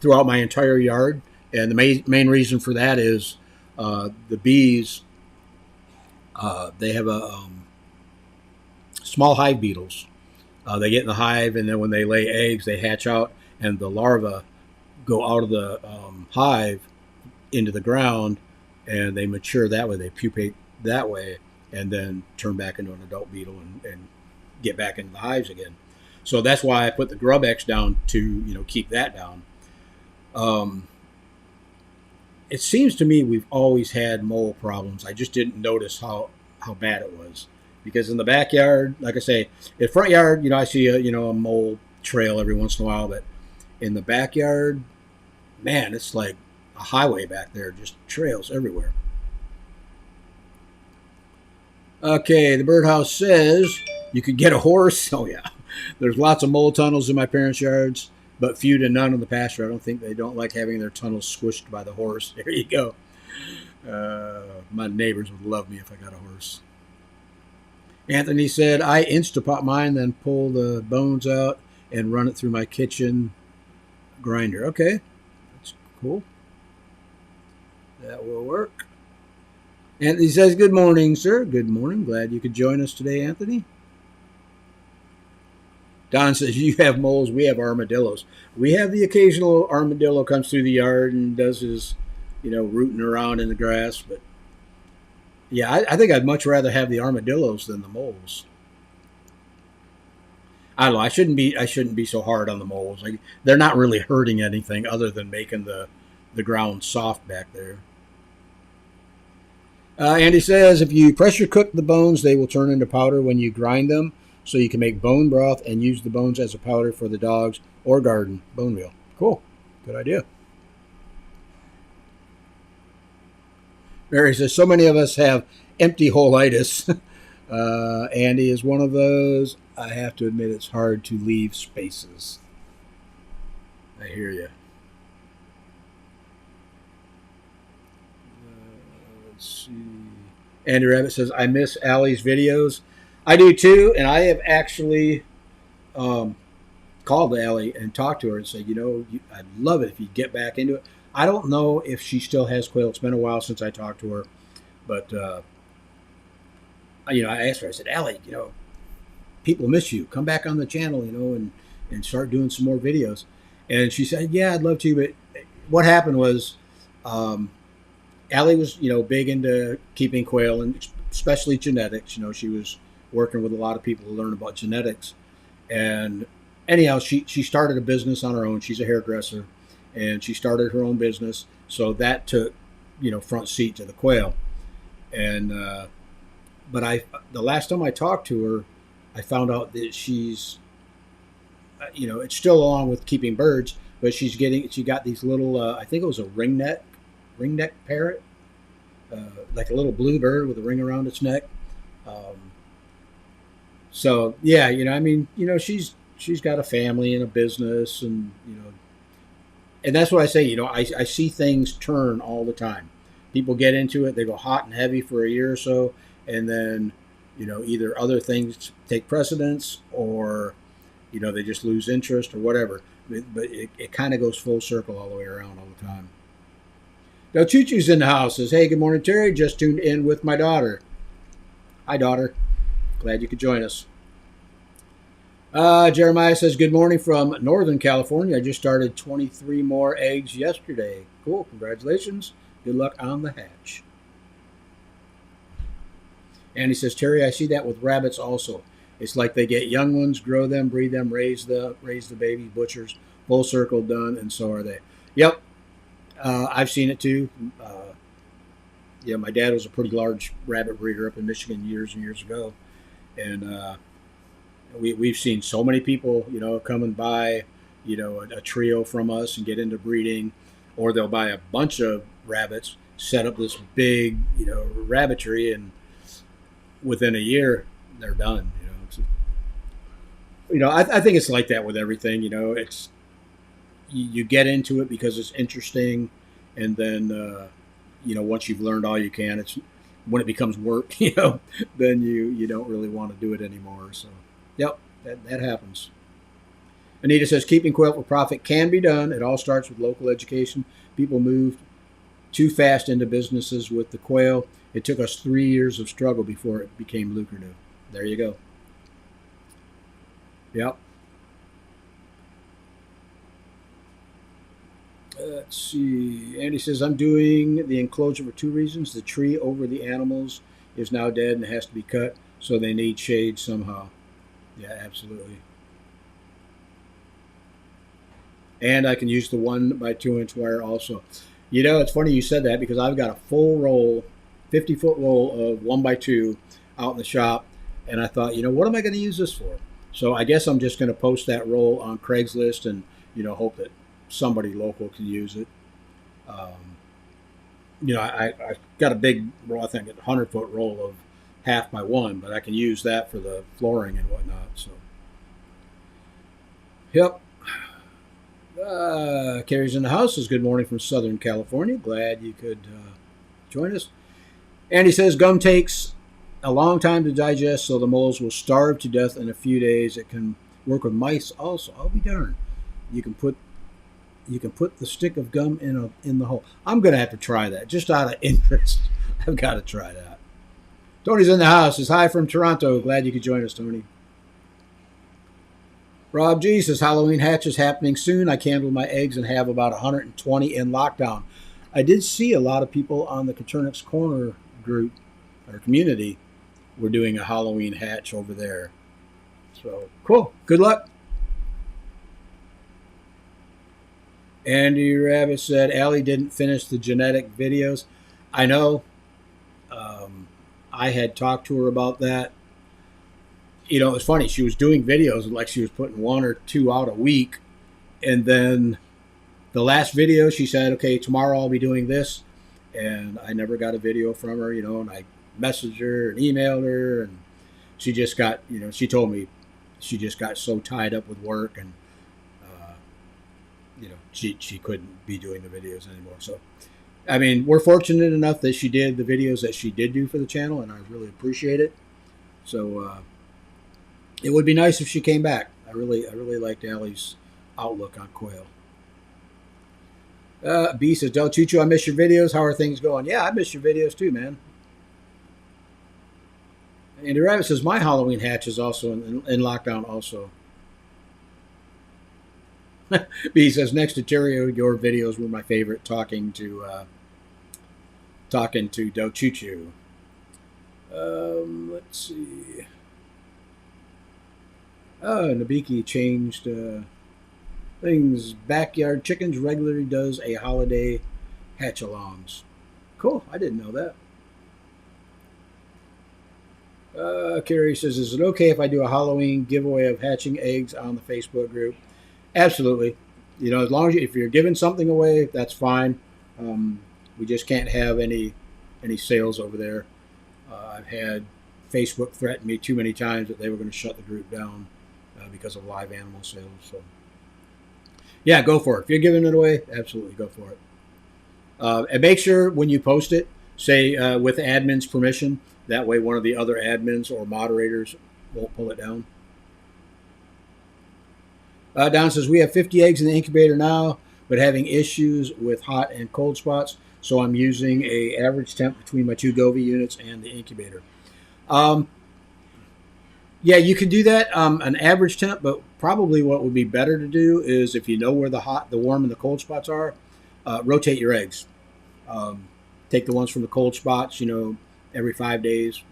throughout my entire yard. And the main reason for that is the bees, they have a small hive beetles. They get in the hive, and then when they lay eggs, they hatch out, and the larvae go out of the hive into the ground, and they mature that way. They pupate that way, and then turn back into an adult beetle and get back into the hives again. So that's why I put the GrubX down to keep that down. It seems to me we've always had mole problems. I just didn't notice how bad it was. Because in the backyard, like I say, in the front yard, I see a mole trail every once in a while, but in the backyard, man, it's like a highway back there, just trails everywhere. Okay, the birdhouse says you could get a horse. Oh yeah, there's lots of mole tunnels in my parents' yards, but few to none in the pasture. I don't think they don't like having their tunnels squished by the horse. There you go. My neighbors would love me if I got a horse. Anthony said, I Instapot mine, then pull the bones out and run it through my kitchen grinder. Okay, that's cool. That will work. Anthony says, good morning, sir. Good morning. Glad you could join us today, Anthony. Don says, you have moles, we have armadillos. We have the occasional armadillo comes through the yard and does his, rooting around in the grass, but yeah, I think I'd much rather have the armadillos than the moles. I don't know. I shouldn't be so hard on the moles. Like, they're not really hurting anything other than making the ground soft back there. Andy says if you pressure cook the bones, they will turn into powder when you grind them, so you can make bone broth and use the bones as a powder for the dogs or garden bone meal. Cool. Good idea. Mary says, so many of us have empty hole-itis. Andy is one of those. I have to admit it's hard to leave spaces. I hear you. Let's see. Andy Rabbit says, I miss Allie's videos. I do too, and I have actually called Allie and talked to her and said, I'd love it if you get back into it. I don't know if she still has quail. It's been a while since I talked to her, but I asked her. I said, Allie, people miss you. Come back on the channel, and start doing some more videos. And she said, yeah, I'd love to. But what happened was, Allie was big into keeping quail and especially genetics. She was working with a lot of people to learn about genetics. And anyhow, she started a business on her own. She's a hairdresser. And she started her own business, so that took, front seat to the quail. And but the last time I talked to her, I found out that she's, it's still along with keeping birds, but she got these little, I think it was a ringneck parrot, like a little blue bird with a ring around its neck. So yeah, she's got a family and a business, and and that's what I say. I see things turn all the time. People get into it, they go hot and heavy for a year or so, and then, either other things take precedence or, they just lose interest or whatever. But it kind of goes full circle all the way around all the time. Now, Choo Choo's in the house. Says, hey, good morning, Terry. Just tuned in with my daughter. Hi, daughter. Glad you could join us. Jeremiah says, good morning from Northern California. I just started 23 more eggs yesterday. Cool. Congratulations. Good luck on the hatch. And he says, Terry, I see that with rabbits also. It's like they get young ones, grow them, breed them, raise the babies, butchers, full circle done, and so are they. Yep. I've seen it too. My dad was a pretty large rabbit breeder up in Michigan years and years ago. And we've seen so many people, come and buy, a trio from us and get into breeding, or they'll buy a bunch of rabbits, set up this big, rabbitry, and within a year they're done. I think it's like that with everything. It's you get into it because it's interesting, and then once you've learned all you can, it's when it becomes work, then you don't really want to do it anymore. So, yep, that happens. Anita says keeping quail for profit can be done. It all starts with local education. People moved too fast into businesses with the quail. It took us 3 years of struggle before it became lucrative. There you go. Yep. Let's see. Andy says, I'm doing the enclosure for 2 reasons. The tree over the animals is now dead and has to be cut, so they need shade somehow. Yeah, absolutely. And I can use the 1x2 inch wire also. It's funny you said that because I've got a full roll, 50-foot roll of 1x2 out in the shop, and I thought, what am I going to use this for? So I guess I'm just going to post that roll on Craigslist and, hope that somebody local can use it. I got a big roll, I think a 100-foot roll of 1/2x1, but I can use that for the flooring and whatnot. So, yep. Carrie's in the house. Says good morning from Southern California. Glad you could join us. And he says gum takes a long time to digest, so the moles will starve to death in a few days. It can work with mice also. I'll be darned. You can put the stick of gum in the hole. I'm gonna have to try that just out of interest. I've got to try that. Tony's in the house. Says hi from Toronto. Glad you could join us, Tony. Rob G says Halloween hatch is happening soon. I candled my eggs and have about 120 in lockdown. I did see a lot of people on the Caternix Corner group or community were doing a Halloween hatch over there. So cool. Good luck. Andy Rabbit said Allie didn't finish the genetic videos. I know. I had talked to her about that. It's funny. She was doing videos like she was putting 1 or 2 out a week. And then the last video, she said, okay, tomorrow I'll be doing this. And I never got a video from her, and I messaged her and emailed her. And she just got, she told me she just got so tied up with work and, she couldn't be doing the videos anymore. So, I mean, we're fortunate enough that she did the videos that she did do for the channel, and I really appreciate it. So, it would be nice if she came back. I really liked Allie's outlook on quail. B says, Del Chuchu, I miss your videos. How are things going? Yeah, I miss your videos too, man. And the rabbit says, my Halloween hatch is also in lockdown also. B says, next to Terrio, your videos were my favorite, talking to Del Chuchu. Let's see. Oh, Nabiki changed things. Backyard Chickens regularly does a holiday hatch-alongs. Cool. I didn't know that. Carrie says, is it okay if I do a Halloween giveaway of hatching eggs on the Facebook group? Absolutely. As long as if you're giving something away, that's fine. We just can't have any sales over there. I've had Facebook threaten me too many times that they were going to shut the group down because of live animal sales. So, yeah, go for it. If you're giving it away, absolutely go for it. And make sure when you post it, say with admin's permission. That way one of the other admins or moderators won't pull it down. Don says, we have 50 eggs in the incubator now, but having issues with hot and cold spots, so I'm using a average temp between my 2 Govee units and the incubator. Yeah, you can do that, an average temp, but probably what would be better to do is if you know where the hot, the warm, and the cold spots are, rotate your eggs. Take the ones from the cold spots, every 5 days,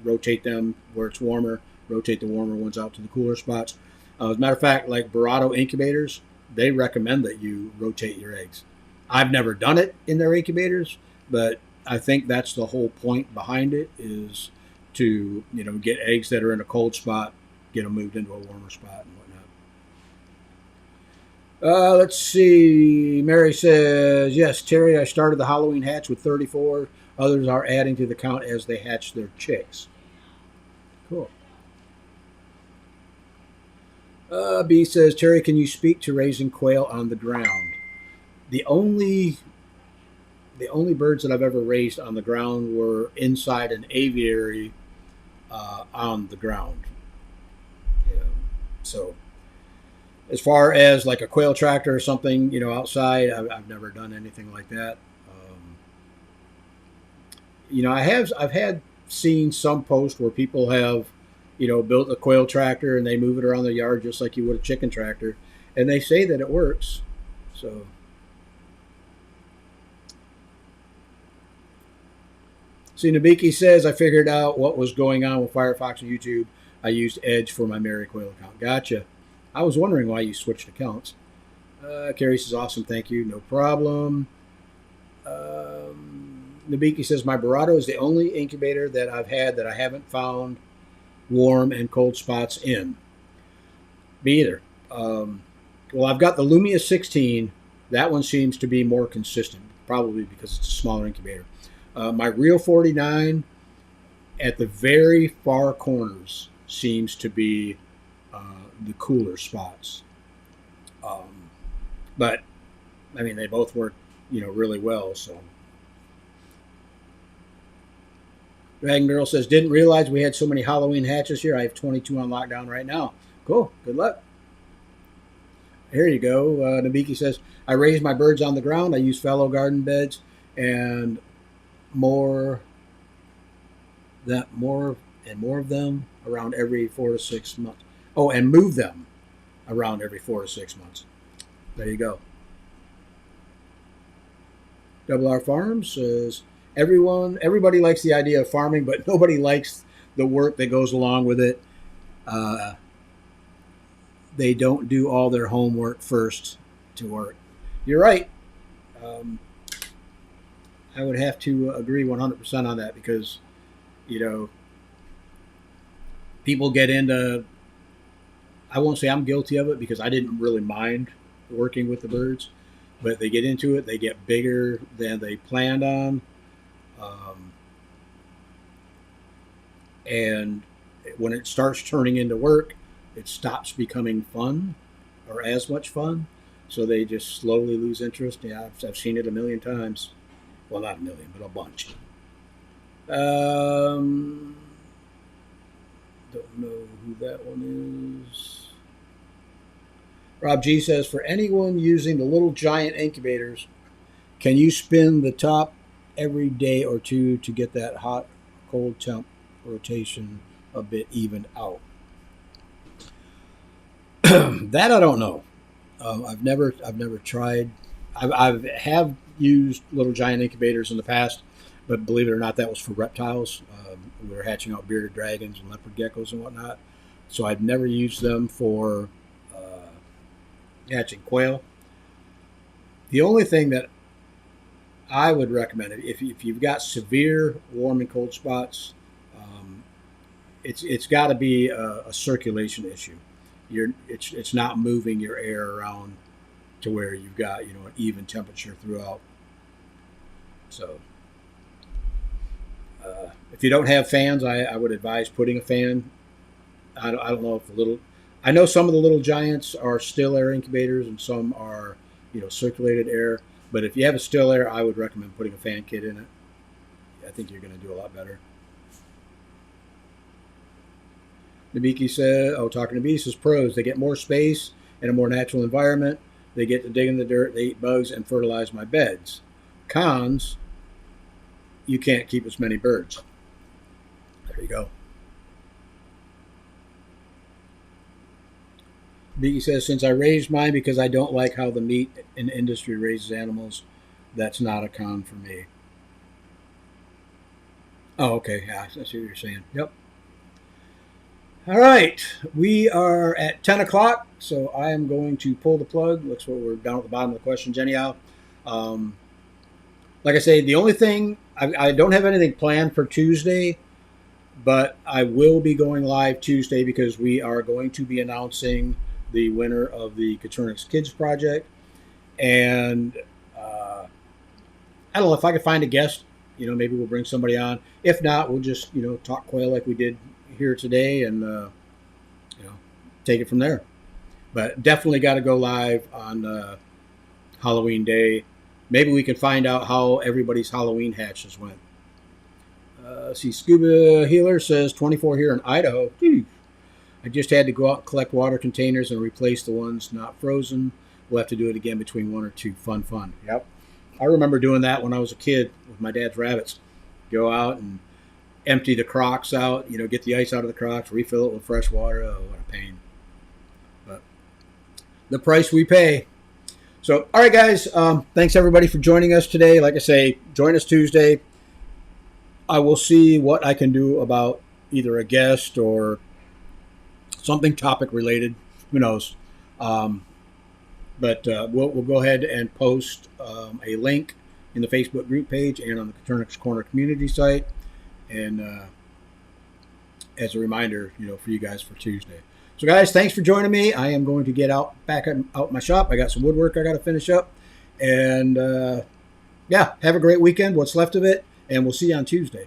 rotate them where it's warmer, rotate the warmer ones out to the cooler spots. As a matter of fact, like Barato incubators, they recommend that you rotate your eggs. I've never done it in their incubators, but I think that's the whole point behind it is to, get eggs that are in a cold spot, get them moved into a warmer spot and whatnot. Let's see. Mary says, yes, Terry, I started the Halloween hatch with 34. Others are adding to the count as they hatch their chicks. Cool. B says, Terry, can you speak to raising quail on the ground? The only birds that I've ever raised on the ground were inside an aviary on the ground. So as far as like a quail tractor or something, outside, I've never done anything like that. I've had seen some posts where people have, built a quail tractor and they move it around the yard just like you would a chicken tractor, and they say that it works. So. See, Nabiki says, I figured out what was going on with Firefox and YouTube. I used Edge for my Mary Quail account. Gotcha. I was wondering why you switched accounts. Carrie says, awesome, thank you. No problem. Nabiki says, my Barado is the only incubator that I've had that I haven't found warm and cold spots in. Me either. Well, I've got the Lumia 16. That one seems to be more consistent, probably because it's a smaller incubator. My Real 49 at the very far corners seems to be the cooler spots. But, I mean, they both work, really well. So, Dragon Girl says, didn't realize we had so many Halloween hatches here. I have 22 on lockdown right now. Cool. Good luck. Here you go. Nabiki says, I raised my birds on the ground. I use fallow garden beds and more of them around every 4 to 6 months. Oh, and move them around every 4 to 6 months. There you go. Double R Farms says, everybody likes the idea of farming, but nobody likes the work that goes along with it. They don't do all their homework first to work. You're right. I would have to agree 100% on that because, people get into, I won't say I'm guilty of it because I didn't really mind working with the birds, but they get into it, they get bigger than they planned on. And when it starts turning into work, it stops becoming fun or as much fun. So they just slowly lose interest. Yeah, I've seen it a million times. Well, not a million, but a bunch. Don't know who that one is. Rob G says, for anyone using the little giant incubators, can you spin the top every day or two to get that hot, cold temp rotation a bit evened out? That I don't know. I've never tried. I've used little giant incubators in the past, but believe it or not, that was for reptiles. We were hatching out bearded dragons and leopard geckos and whatnot. So I've never used them for hatching quail. The only thing that I would recommend, if you've got severe warm and cold spots, it's got to be a circulation issue. It's not moving your air around to where you've got an even temperature throughout. So if you don't have fans, I would advise putting a fan. I don't know if I know some of the little giants are still air incubators and some are circulated air. But if you have a still air, I would recommend putting a fan kit in it. I think you're going to do a lot better. Nabiki said, talking to B says, pros, they get more space and a more natural environment. They get to dig in the dirt, they eat bugs, and fertilize my beds. Cons, you can't keep as many birds. There you go. Nabiki says, since I raised mine because I don't like how the meat industry raises animals, that's not a con for me. Oh, okay. Yeah, I see what you're saying. Yep. All right, we are at 10 o'clock, so I am going to pull the plug. Looks like we're down at the bottom of the questions anyhow. Like I say, the only thing, I don't have anything planned for Tuesday. But I will be going live Tuesday because we are going to be announcing the winner of the Caternix Kids Project. And I don't know if I can find a guest. Maybe we'll bring somebody on. If not, we'll just talk quail like we did here today, and take it from there. But definitely got to go live on Halloween Day. Maybe we can find out how everybody's Halloween hatches went. See, Scuba Healer says 24 here in Idaho. I just had to go out and collect water containers and replace the ones not frozen. We'll have to do it again between 1 or 2. Fun. Yep. I remember doing that when I was a kid with my dad's rabbits. Go out and empty the crocks out, get the ice out of the crocks, refill it with fresh water. Oh, what a pain. But the price we pay. So, all right, guys. Thanks, everybody, for joining us today. Like I say, join us Tuesday. I will see what I can do about either a guest or something topic related. Who knows? But we'll go ahead and post a link in the Facebook group page and on the Caternix Corner community site. And as a reminder, for you guys for Tuesday. So, guys, thanks for joining me. I am going to get back out my shop. I got some woodwork I got to finish up. And, have a great weekend, what's left of it. And we'll see you on Tuesday.